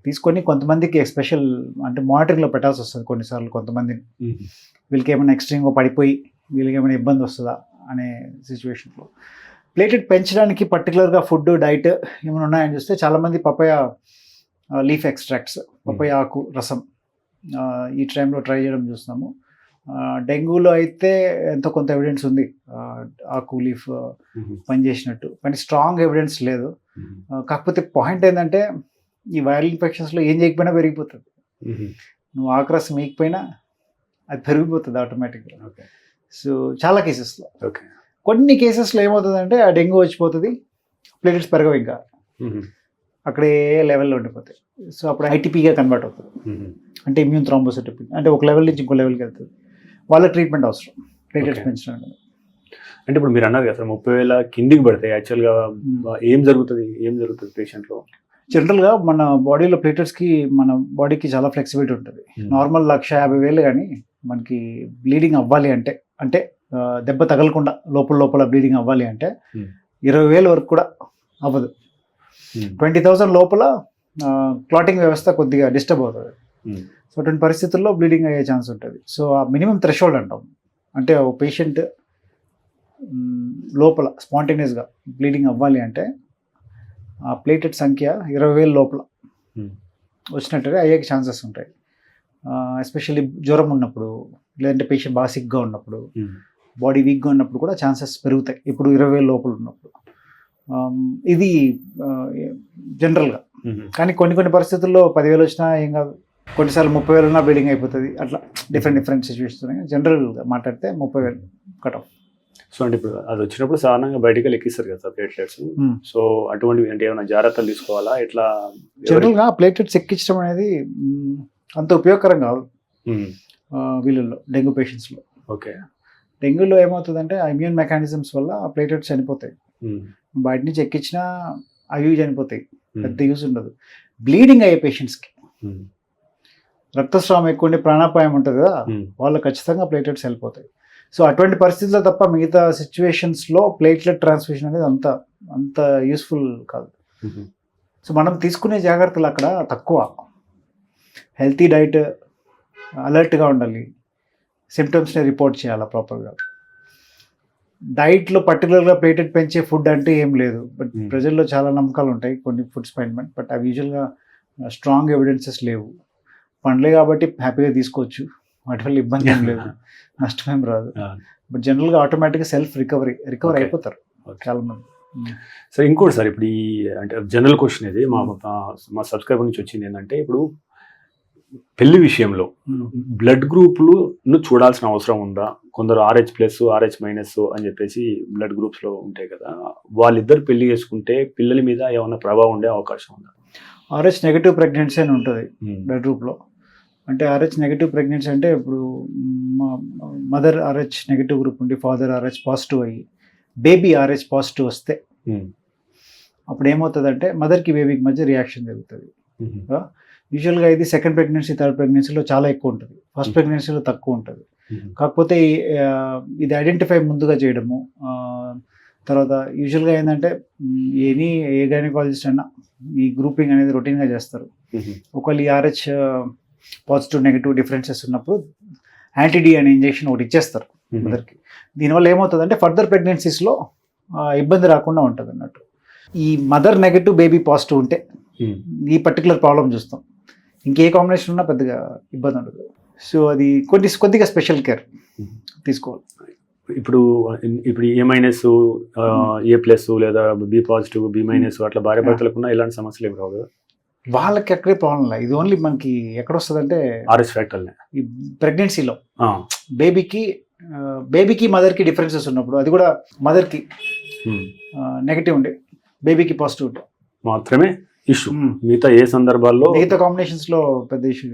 తీసుకొని కొంతమందికి స్పెషల్ అంటే మానిటరింగ్లో పెట్టాల్సి వస్తుంది కొన్నిసార్లు. కొంతమందిని వీళ్ళకి ఏమైనా ఎక్స్ట్రీమ్గా పడిపోయి వీళ్ళకి ఏమైనా ఇబ్బంది వస్తుందా అనే సిచ్యువేషన్లో ప్లేటెడ్ పెంచడానికి పర్టికులర్గా ఫుడ్ డైట్ ఏమైనా ఉన్నాయని చూస్తే చాలామంది పపాయ లీఫ్ ఎక్స్ట్రాక్ట్స్, పపాయ ఆకు రసం ఈ టైంలో ట్రై చేయడం చూస్తున్నాము. డెంగ్యూలో అయితే ఎంతో కొంత ఎవిడెన్స్ ఉంది ఆకు లీఫ్ పనిచేసినట్టు, కానీ స్ట్రాంగ్ ఎవిడెన్స్ లేదు. కాకపోతే పాయింట్ ఏంటంటే ఈ వైరల్ ఇన్ఫెక్షన్స్లో ఏం చేయకపోయినా పెరిగిపోతుంది. నువ్వు ఆకు రసం వేయకపోయినా అది పెరిగిపోతుంది ఆటోమేటిక్గా. సో చాలా కేసెస్లో, కొన్ని కేసెస్లో ఏమవుతుందంటే ఆ డెంగ్యూ వచ్చిపోతుంది, ప్లేటెట్స్ పెరగవు, ఇంకా అక్కడే లెవెల్లో ఉండిపోతాయి. సో అప్పుడు ఐటీపీగా కన్వర్ట్ అవుతుంది, అంటే ఇమ్యూన్ థ్రాంబోసైటోపెనీ, అంటే ఒక లెవెల్ నుంచి ఇంకో లెవెల్కి వెళ్తుంది. వాళ్ళ ట్రీట్మెంట్ అవసరం ప్లేటెట్స్ పెంచడానికి. అంటే ఇప్పుడు మీరు అన్నారు కదా సార్ 30,000 కిందికి పడతాయి, యాక్చువల్గా ఏం జరుగుతుంది పేషెంట్లో? జనరల్గా మన బాడీలో ప్లేటెట్స్కి మన బాడీకి చాలా ఫ్లెక్సిబిలిటీ ఉంటుంది. నార్మల్ 150,000 కానీ మనకి బ్లీడింగ్ అవ్వాలి అంటే దెబ్బ తగలకుండా లోపల బ్లీడింగ్ అవ్వాలి అంటే 20,000 వరకు కూడా అవ్వదు. 20,000 లోపల క్లాటింగ్ వ్యవస్థ కొద్దిగా డిస్టర్బ్ అవుతుంది. సో అటువంటి పరిస్థితుల్లో బ్లీడింగ్ అయ్యే ఛాన్స్ ఉంటుంది. సో ఆ మినిమం థ్రెషోల్డ్ అంటాం, అంటే ఒక పేషెంట్ లోపల స్పాంటేనియస్గా బ్లీడింగ్ అవ్వాలి అంటే ఆ ప్లేటెట్ సంఖ్య 20,000 లోపల వచ్చినట్టుగా అయ్యే ఛాన్సెస్ ఉంటాయి. ఎస్పెషల్లీ జ్వరం ఉన్నప్పుడు, లేదంటే పేషెంట్ బాగా సిక్గా ఉన్నప్పుడు, బాడీ వీక్గా ఉన్నప్పుడు కూడా ఛాన్సెస్ పెరుగుతాయి. ఇప్పుడు 20,000 లోపల ఉన్నప్పుడు ఇది జనరల్గా. కానీ కొన్ని పరిస్థితుల్లో 10,000 వచ్చినా ఏం కాదు, కొన్నిసార్లు 30,000 ఉన్నా బ్లీడింగ్ అయిపోతుంది. అట్లా డిఫరెంట్ సిచ్యువేషన్స్ ఉన్నాయి. జనరల్గా మాట్లాడితే 30,000 కట్ ఆఫ్. సో అంటే ఇప్పుడు అది వచ్చినప్పుడు సాధారణంగా బయటికి లెక్కిస్తారు కదా ప్లేట్లెట్స్. సో అటువంటివి అంటే ఏమైనా జాగ్రత్తలు తీసుకోవాలా ఎట్లా? జనరల్గా ప్లేట్లెట్స్ ఎక్కించడం అనేది అంత ఉపయోగకరం కాదు వీళ్ళల్లో, డెంగ్యూ పేషెంట్స్లో. ఓకే. డెంగ్యూలో ఏమవుతుందంటే ఆ ఇమ్యూన్ మెకానిజమ్స్ వల్ల ఆ ప్లేటెట్స్ చనిపోతాయి. బయట నుంచి ఎక్కించినా అవి చనిపోతాయి, పెద్ద యూజ్ ఉండదు. బ్లీడింగ్ అయ్యే పేషెంట్స్కి, రక్తస్రావం ఎక్కువ ఉండి ప్రాణాపాయం ఉంటుంది కదా, వాళ్ళు ఖచ్చితంగా ప్లేటెట్స్ వెళ్ళిపోతాయి. సో అటువంటి పరిస్థితుల్లో తప్ప మిగతా సిచ్యువేషన్స్లో ప్లేట్లెట్ ట్రాన్స్ఫ్యూషన్ అనేది అంత యూస్ఫుల్ కాదు. సో మనం తీసుకునే జాగ్రత్తలు అక్కడ తక్కువ. హెల్తీ డైట్, అలర్ట్గా ఉండాలి, సిమ్టమ్స్ని రిపోర్ట్ చేయాలి ప్రాపర్గా. డైట్లో పర్టికులర్గా ప్లేటెట్ పెంచే ఫుడ్ అంటే ఏం లేదు, బట్ ప్రజల్లో చాలా నమ్మకాలు ఉంటాయి కొన్ని ఫుడ్స్ పైన, బట్ అవి యూజువల్గా స్ట్రాంగ్ ఎవిడెన్సెస్ లేవు. పండ్లే కాబట్టి హ్యాపీగా తీసుకోవచ్చు, వాటి వల్ల ఇబ్బంది ఏం లేదు, నష్టమేం రాదు. బట్ జనరల్గా ఆటోమేటిక్గా సెల్ఫ్ రికవర్ అయిపోతారు చాలా మంది. సార్ ఇంకోటి సార్, ఇప్పుడు ఈ అంటే జనరల్ క్వశ్చన్ ఇది మా సబ్స్క్రైబర్ నుంచి వచ్చింది ఏంటంటే, ఇప్పుడు పెళ్లి విషయంలో బ్లడ్ గ్రూపులను చూడాల్సిన అవసరం ఉందా? కొందరు RH+, RH- అని చెప్పేసి బ్లడ్ గ్రూప్స్లో ఉంటాయి కదా, వాళ్ళిద్దరు పెళ్లి చేసుకుంటే పిల్లల మీద ఏమైనా ప్రభావం ఉండే అవకాశం ఉందా? RH నెగటివ్ ప్రెగ్నెన్సీ అని ఉంటుంది బ్లడ్ గ్రూప్లో. అంటే RH నెగటివ్ ప్రెగ్నెన్సీ అంటే ఇప్పుడు మదర్ RH నెగటివ్ గ్రూప్ ఉండి ఫాదర్ RH పాజిటివ్ అయ్యి బేబీ RH పాజిటివ్ వస్తే అప్పుడు ఏమవుతుందంటే మదర్కి బేబీకి మధ్య రియాక్షన్ జరుగుతుంది. యూజువల్గా ఇది సెకండ్ ప్రెగ్నెన్సీ, థర్డ్ ప్రెగ్నెన్సీలో చాలా ఎక్కువ ఉంటుంది, ఫస్ట్ ప్రెగ్నెన్సీలో తక్కువ ఉంటుంది. కాకపోతే ఇది ఐడెంటిఫై ముందుగా చేయడము, తర్వాత యూజువల్గా ఏంటంటే ఏ గైనకాలజిస్ట్ అయినా ఈ గ్రూపింగ్ అనేది రొటీన్గా చేస్తారు. ఒకవేళ ఈ RH పాజిటివ్ నెగిటివ్ డిఫరెన్సెస్ ఉన్నప్పుడు యాంటీ-D అనే ఇంజెక్షన్ ఒకటి ఇచ్చేస్తారు మదర్కి. దీనివల్ల ఏమవుతుందంటే ఫర్దర్ ప్రెగ్నెన్సీస్లో ఇబ్బంది రాకుండా ఉంటుంది అన్నట్టు. ఈ మదర్ నెగిటివ్ బేబీ పాజిటివ్ ఉంటే ఈ పర్టికులర్ ప్రాబ్లం చూస్తాం, ఇంకే కాంబినేషన్ ఉన్నా పెద్దగా ఇబ్బంది ఉండదు. సో అది కొద్దిగా స్పెషల్ కేర్ తీసుకోవాలి. ఇప్పుడు A-, A+ లేదా B+, B- అట్లా భార్య భర్తలకున్నా ఇలాంటి సమస్యలు ఏమి రావు కదా? వాళ్ళకి ఎక్కడే ప్రాబ్లం లేదు. ఇది ఓన్లీ మనకి ఎక్కడ వస్తుంది అంటే RH ఫ్యాక్టర్నే ఈ ప్రెగ్నెన్సీలో బేబీకి మదర్కి డిఫరెన్సెస్ ఉన్నప్పుడు, అది కూడా మదర్కి నెగిటివ్ ఉండే బేబీకి పాజిటివ్ ఉండే మాత్రమే ఇష్యూ. మిగతా ఏ సందర్భాల్లో మిగతా కాంబినేషన్స్లో పెద్ద ఇష్యూ.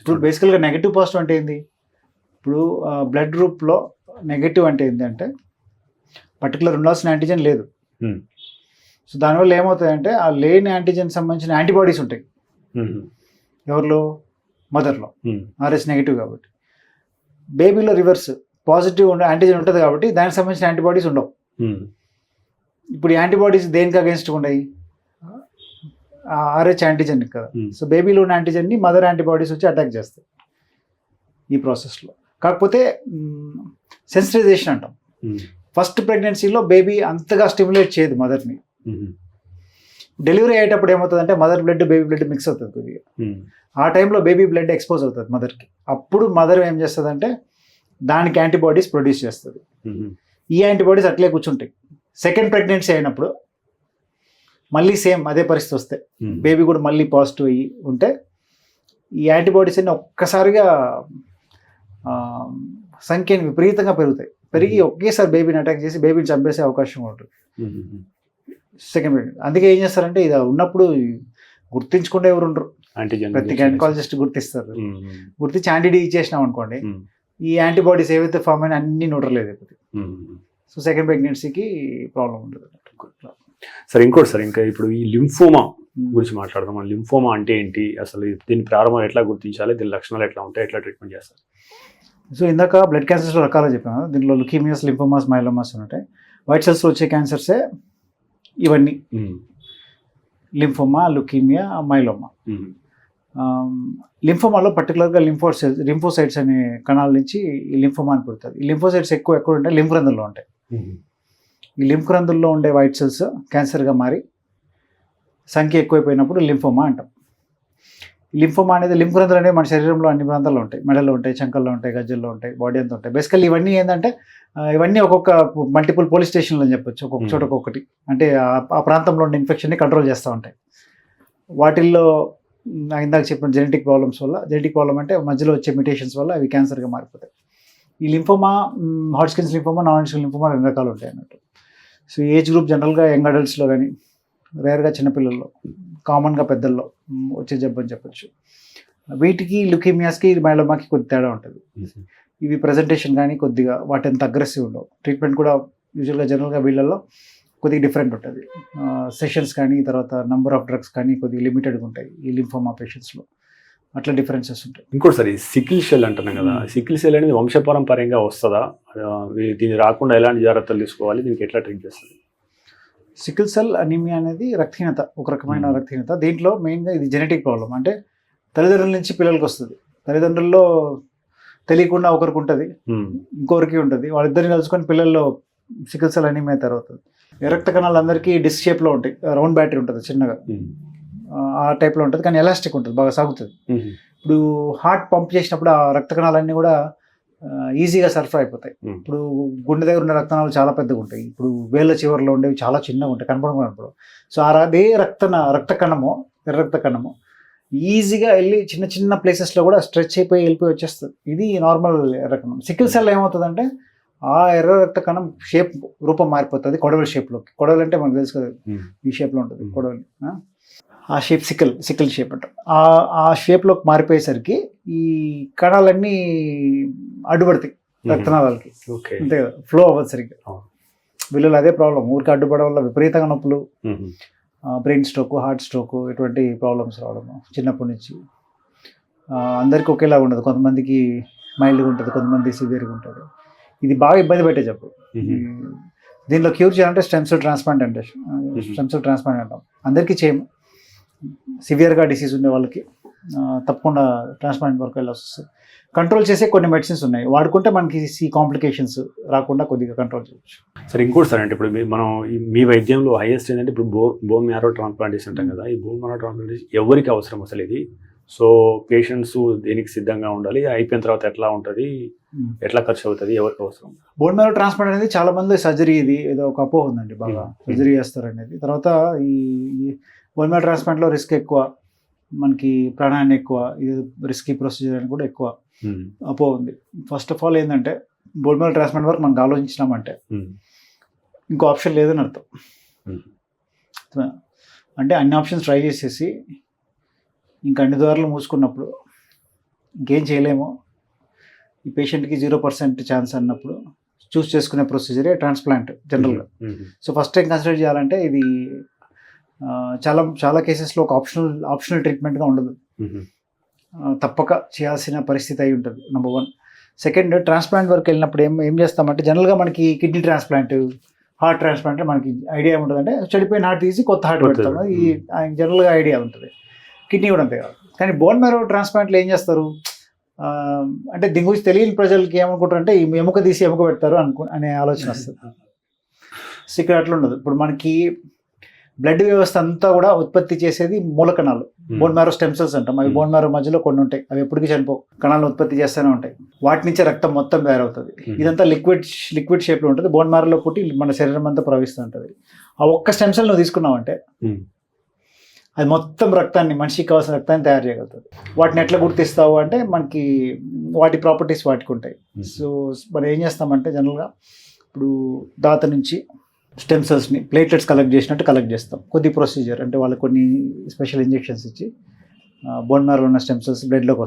ఇప్పుడు బేసికల్గా నెగిటివ్ పాజిటివ్ అంటే ఏంది? ఇప్పుడు బ్లడ్ గ్రూప్లో నెగిటివ్ అంటే ఏంటంటే పర్టికులర్ ఉండాల్సిన యాంటీజెన్ లేదు. సో దానివల్ల ఏమవుతాయంటే ఆ లేని యాంటీజెన్ సంబంధించిన యాంటీబాడీస్ ఉంటాయి ఎవరిలో, మదర్లో, ఆర్ఎస్ నెగిటివ్ కాబట్టి. బేబీలో రివర్స్ పాజిటివ్ యాంటీజెన్ ఉంటుంది కాబట్టి దానికి సంబంధించిన యాంటీబాడీస్ ఉండవు. ఇప్పుడు యాంటీబాడీస్ దేనికి అగేన్స్ట్ ఉన్నాయి, ఆర్హెచ్ యాంటీజెన్ కదా. సో బేబీలో ఉన్న యాంటీజెన్ని మదర్ యాంటీబాడీస్ వచ్చి అటాక్ చేస్తాయి ఈ ప్రాసెస్లో. కాకపోతే సెన్సిటైజేషన్ అంటాం. ఫస్ట్ ప్రెగ్నెన్సీలో బేబీ అంతగా స్టిమ్యులేట్ చేయదు మదర్ని. డెలివరీ అయ్యేటప్పుడు ఏమవుతుందంటే mother blood baby blood mix అవుతుంది కొద్దిగా. ఆ టైంలో బేబీ బ్లడ్ ఎక్స్పోజ్ అవుతుంది మదర్కి. అప్పుడు మదర్ ఏం చేస్తుందంటే దానికి యాంటీబాడీస్ ప్రొడ్యూస్ చేస్తుంది. ఈ యాంటీబాడీస్ అట్లే కూర్చుంటాయి. సెకండ్ ప్రెగ్నెన్సీ అయినప్పుడు మళ్ళీ సేమ్ అదే పరిస్థితి వస్తే బేబీ కూడా మళ్ళీ పాజిటివ్ అయ్యి ఉంటే ఈ యాంటీబాడీస్ అన్ని ఒక్కసారిగా సంఖ్యని విపరీతంగా పెరిగి ఒకేసారి బేబీని అటాక్ చేసి బేబీని చంపేసే అవకాశం ఉంటుంది సెకండ్ ప్రెగ్నెన్సీ. అందుకే ఏం చేస్తారంటే ఇది ఉన్నప్పుడు గుర్తించకుండా ఎవరు ఉండరు, ప్రతి గైనకాలజిస్ట్ గుర్తిస్తారు. గుర్తించి యాంటీడీ ఇచ్చేసినాం అనుకోండి, ఈ యాంటీబాడీస్ ఏవైతే ఫామ్ అయినా అన్ని న్యూట్రలైజ్ అయిపోతాయి. సో సెకండ్ ప్రెగ్నెన్సీకి ప్రాబ్లం ఉండదు. సరే ఇంకోటి సార్, ఇంకా ఇప్పుడు ఈ లింఫోమా గురించి మాట్లాడదాం. లింఫోమా అంటే ఏంటి, అసలు దీని ప్రారంభం ఎట్లా గుర్తించాలి, దీని లక్షణాలు ఎట్లా ఉంటాయి, ఎట్లా ట్రీట్మెంట్ చేస్తారు? సో ఇందాక బ్లడ్ క్యాన్సర్స్లో రకాలు చెప్పాను. దీంట్లో లుకీమియాస్, లింఫోమాస్, మైలోమాస్ ఉంటాయి. వైట్ సెల్స్లో వచ్చే క్యాన్సర్సే ఇవన్నీ, లింఫోమా, లుకీమియా, మైలోమా. లింఫోమాలో పర్టికులర్గా లింఫోసైట్స్ అనే కణాల నుంచి ఈ లింఫోమా అని పుడుతుంది. ఈ లింఫోసైట్స్ ఎక్కడ ఉంటాయి, లింఫ్ రంధ్రంలో ఉంటాయి. ఈ లింఫ్ రంధ్రంలో ఉండే వైట్ సెల్స్ క్యాన్సర్గా మారి సంఖ్య ఎక్కువైపోయినప్పుడు లింఫోమా అంటాం. లింఫోమా అనేది లింఫ్ రంధ్రాలు అనేవి మన శరీరంలో అన్ని ప్రాంతాల్లో ఉంటాయి. మెడలో ఉంటాయి, చంకల్లో ఉంటాయి, గజ్జల్లో ఉంటాయి, బాడీ అంతా ఉంటాయి. బేసికల్లీ ఇవన్నీ ఏంటంటే ఇవన్నీ ఒక్కొక్క మల్టిపుల్ పోలీస్ స్టేషన్లు అని చెప్పొచ్చు. ఒక్కొక్క చోట ఒక్కొక్కటి, అంటే ఆ ప్రాంతంలో ఉన్న ఇన్ఫెక్షన్ని కంట్రోల్ చేస్తూ ఉంటాయి. వాటిల్లో ఇందాక చెప్పిన జెనెటిక్ ప్రాబ్లమ్స్ వల్ల, జెనెటిక్ ప్రాబ్లమ్ అంటే మధ్యలో వచ్చే మ్యుటేషన్స్ వల్ల అవి క్యాన్సర్గా మారిపోతాయి. ఈ లింఫోమా హాడ్స్కిన్స్ లింఫోమా, నాన్ హాడ్స్కిన్ లింఫోమా 2 రకాలు ఉంటాయి అన్నట్టు. సో ఏజ్ గ్రూప్ జనరల్గా యంగ్ అడల్ట్స్లో కానీ, రేర్గా చిన్నపిల్లల్లో, కామన్గా పెద్దల్లో వచ్చే జబ్బు అని చెప్పొచ్చు. వీటికి లుకీమియాస్కి, మైలోమాకి కొద్ది తేడా ఉంటుంది. ఇవి ప్రజెంటేషన్ కానీ కొద్దిగా వాటి అంత అగ్రెసివ్ ఉండవు. ట్రీట్మెంట్ కూడా యూజువల్గా జనరల్గా వీళ్ళల్లో కొద్దిగా డిఫరెంట్ ఉంటుంది. సెషన్స్ కానీ తర్వాత నెంబర్ ఆఫ్ డ్రగ్స్ కానీ కొద్దిగా లిమిటెడ్గా ఉంటాయి ఈ లింఫోమా పేషెంట్స్లో. అట్లా డిఫరెన్సెస్ ఉంటాయి. ఇంకోటి సార్, సికిల్ సెల్ అంటున్నాం కదా, సికిల్ సెల్ అనేది వంశపారంపర్యంగా వస్తుందా? దీన్ని రాకుండా ఎలాంటి జాగ్రత్తలు తీసుకోవాలి, దీనికి ఎట్లా ట్రీట్ చేస్తుంది? సికిల్ సెల్ అనీమియా అనేది రక్తహీనత, ఒక రకమైన రక్తహీనత. దీంట్లో మెయిన్గా ఇది జెనెటిక్ ప్రాబ్లం. అంటే తల్లిదండ్రుల నుంచి పిల్లలకి వస్తుంది. తల్లిదండ్రుల్లో తెలియకుండా ఒకరికి ఉంటుంది, ఇంకొకరికి ఉంటుంది. వాళ్ళిద్దరిని కలుసుకొని పిల్లల్లో సికిల్ సెల్ అనీమియా తయారవుతుంది. రక్త కణాలు అందరికీ డిస్క్ షేప్లో ఉంటాయి. రౌండ్ బ్యాటరీ ఉంటుంది చిన్నగా, ఆ టైప్లో ఉంటుంది, కానీ ఎలాస్టిక్ ఉంటుంది, బాగా సాగుతుంది. ఇప్పుడు హార్ట్ పంప్ చేసినప్పుడు ఆ రక్త కణాలన్నీ కూడా ఈజీగా సరఫరా అయిపోతాయి. ఇప్పుడు గుండె దగ్గర ఉన్న రక్తనాళాలు చాలా పెద్దగా ఉంటాయి. ఇప్పుడు వేళ్ళ చివరిలో ఉండేవి చాలా చిన్నగా ఉంటాయి, కనపడకుండా. సో అదే రక్త కణము, ఎర్ర రక్త కణము ఈజీగా వెళ్ళి చిన్న చిన్న ప్లేసెస్లో కూడా స్ట్రెచ్ అయిపోయి వెళ్ళిపోయి వచ్చేస్తుంది. ఇది నార్మల్ ఎర్ర కణం. సికిల్ సెల్ ఏమవుతుందంటే ఆ ఎర్ర రక్త కణం రూపం మారిపోతుంది కొడవలి షేప్లోకి. కొడవలి అంటే మనకు తెలుసు కదా, ఈ షేప్లో ఉంటుంది కొడవలి. ఆ షేప్ సికిల్ షేప్ అంటాం. ఆ షేప్లోకి మారిపోయేసరికి ఈ కణాలన్నీ అడ్డుపడతాయి రక్తనాళాలకి, అంతే కదా, ఫ్లో అవ్వదు సరిగ్గా. వీళ్ళలో అదే ప్రాబ్లం, ఊరికి అడ్డుపడడం వల్ల విపరీతంగా నొప్పులు, బ్రెయిన్ స్ట్రోక్, హార్ట్ స్ట్రోక్, ఇటువంటి ప్రాబ్లమ్స్ రావడము చిన్నప్పటి నుంచి. అందరికీ ఒకేలాగా ఉండదు, కొంతమందికి మైల్డ్గా ఉంటుంది, కొంతమంది సివియర్గా ఉంటుంది. ఇది బాగా ఇబ్బంది పెట్టే జబ్బు. దీనిలో క్యూర్ చేయాలంటే స్టెమ్ సెల్ ట్రాన్స్ప్లాంట్ అంటాం. అందరికీ చేయము, సివియర్గా డిసీజ్ ఉండే వాళ్ళకి తప్పకుండా ట్రాన్స్ప్లాంట్ వరకు వెళ్ళాల్సి వస్తుంది. కంట్రోల్ చేసే కొన్ని మెడిసిన్స్ ఉన్నాయి, వాడుకుంటే మనకి ఈ కాంప్లికేషన్స్ రాకుండా కొద్దిగా కంట్రోల్ చేయొచ్చు. సరే ఇంకోటి సార్, అంటే ఇప్పుడు మనం మీ వైద్యంలో హైయెస్ట్ ఏంటంటే ఇప్పుడు బోన్ మ్యారో ట్రాన్స్ప్లాంటేషన్ అంటాం కదా, ఈ బోన్ మ్యారో ట్రాన్స్ప్లాంటేషన్ ఎవరికి అవసరం అసలు ఇది? సో పేషెంట్స్ దేనికి సిద్ధంగా ఉండాలి, అయిపోయిన తర్వాత ఎట్లా ఉంటుంది, ఎట్లా ఖర్చు అవుతుంది, ఎవరికి అవసరం? బోన్ మ్యారో ట్రాన్స్ప్లాంట్ అనేది చాలా మంది సర్జరీ, ఇది ఏదో ఒక అపోహ ఉందండి, బాగా సర్జరీ చేస్తారు అనేది. తర్వాత ఈ బోన్ మ్యారో ట్రాన్స్ప్లాంట్లో రిస్క్ ఎక్కువ, మనకి ప్రాణాన్ని ఎక్కువ, ఇది రిస్కీ ప్రొసీజర్ అని కూడా ఎక్కువ అపోహ ఉంది. ఫస్ట్ ఆఫ్ ఆల్ ఏంటంటే బోన్ మ్యారో ట్రాన్స్ప్లాంట్ వరకు మనకు ఆలోచించినామంటే ఇంకో ఆప్షన్ లేదని అర్థం. అంటే అన్ని ఆప్షన్స్ ట్రై చేసేసి ఇంకా అన్ని ద్వారాలు మూసుకున్నప్పుడు ఇంకేం చేయలేము, ఈ పేషెంట్కి 0% ఛాన్స్ అన్నప్పుడు చూస్ చేసుకునే ప్రొసీజరే ట్రాన్స్ప్లాంట్ జనరల్గా. సో ఫస్ట్ టైం కన్సిడర్ చేయాలంటే ఇది చాలా చాలా కేసెస్లో ఒక ఆప్షనల్ ట్రీట్మెంట్గా ఉండదు, తప్పక చేయాల్సిన పరిస్థితి అయి ఉంటుంది. నెంబర్ 1. సెకండ్, ట్రాన్స్ప్లాంట్ వరకు వెళ్ళినప్పుడు ఏం చేస్తామంటే జనరల్గా మనకి కిడ్నీ ట్రాన్స్ప్లాంట్, హార్ట్ ట్రాన్స్ప్లాంట్ మనకి ఐడియా ఏముంటుంది అంటే చెడిపోయిన హార్ట్ తీసి కొత్త హార్ట్ పెడతాం, ఈ జనరల్గా ఐడియా ఉంటుంది. కిడ్నీ కూడా అంతే కాదు. కానీ బోన్ మ్యారో ట్రాన్స్ప్లాంట్లు ఏం చేస్తారు అంటే దీని గురించి తెలియని ప్రజలకి ఏమనుకుంటారు అంటే ఈ ఎముక తీసి ఎముక పెడతారు అనే ఆలోచన వస్తుంది. సో ఇక్కడ అట్లా ఉండదు. ఇప్పుడు మనకి బ్లడ్ వ్యవస్థ అంతా కూడా ఉత్పత్తి చేసేది మూలకణాలు, బోన్ మ్యారో స్టెమ్ సెల్స్ అంటాం. అవి బోన్ మ్యారో మధ్యలో కొన్ని ఉంటాయి, అవి ఎప్పటికీ చనిపోవు, కణాలను ఉత్పత్తి చేస్తూనే ఉంటాయి. వాటి నుంచే రక్తం మొత్తం తయారవుతుంది. ఇదంతా లిక్విడ్ షేప్లో ఉంటుంది. బోన్ మ్యారోలో పుట్టి మన శరీరం అంతా ప్రవహిస్తూ ఉంటుంది. ఆ ఒక్క స్టెమ్ సెల్ నువ్వు తీసుకున్నావంటే అది మొత్తం రక్తాన్ని, మనిషికి కావాల్సిన రక్తాన్ని తయారు చేయగలుగుతుంది. వాటిని ఎట్లా గుర్తిస్తావు అంటే మనకి వాటి ప్రాపర్టీస్ వాటికి ఉంటాయి. సో మనం ఏం చేస్తామంటే జనరల్గా ఇప్పుడు దాత నుంచి స్టెమ్ సెల్స్ని ప్లేట్లెట్స్ కలెక్ట్ చేసినట్టు కలెక్ట్ చేస్తాం. కొద్ది ప్రొసీజర్ అంటే వాళ్ళకి కొన్ని స్పెషల్ ఇంజెక్షన్స్ ఇచ్చి బోన్ మ్యారోలో ఉన్న స్టెమ్ సెల్స్ బ్లడ్లోకి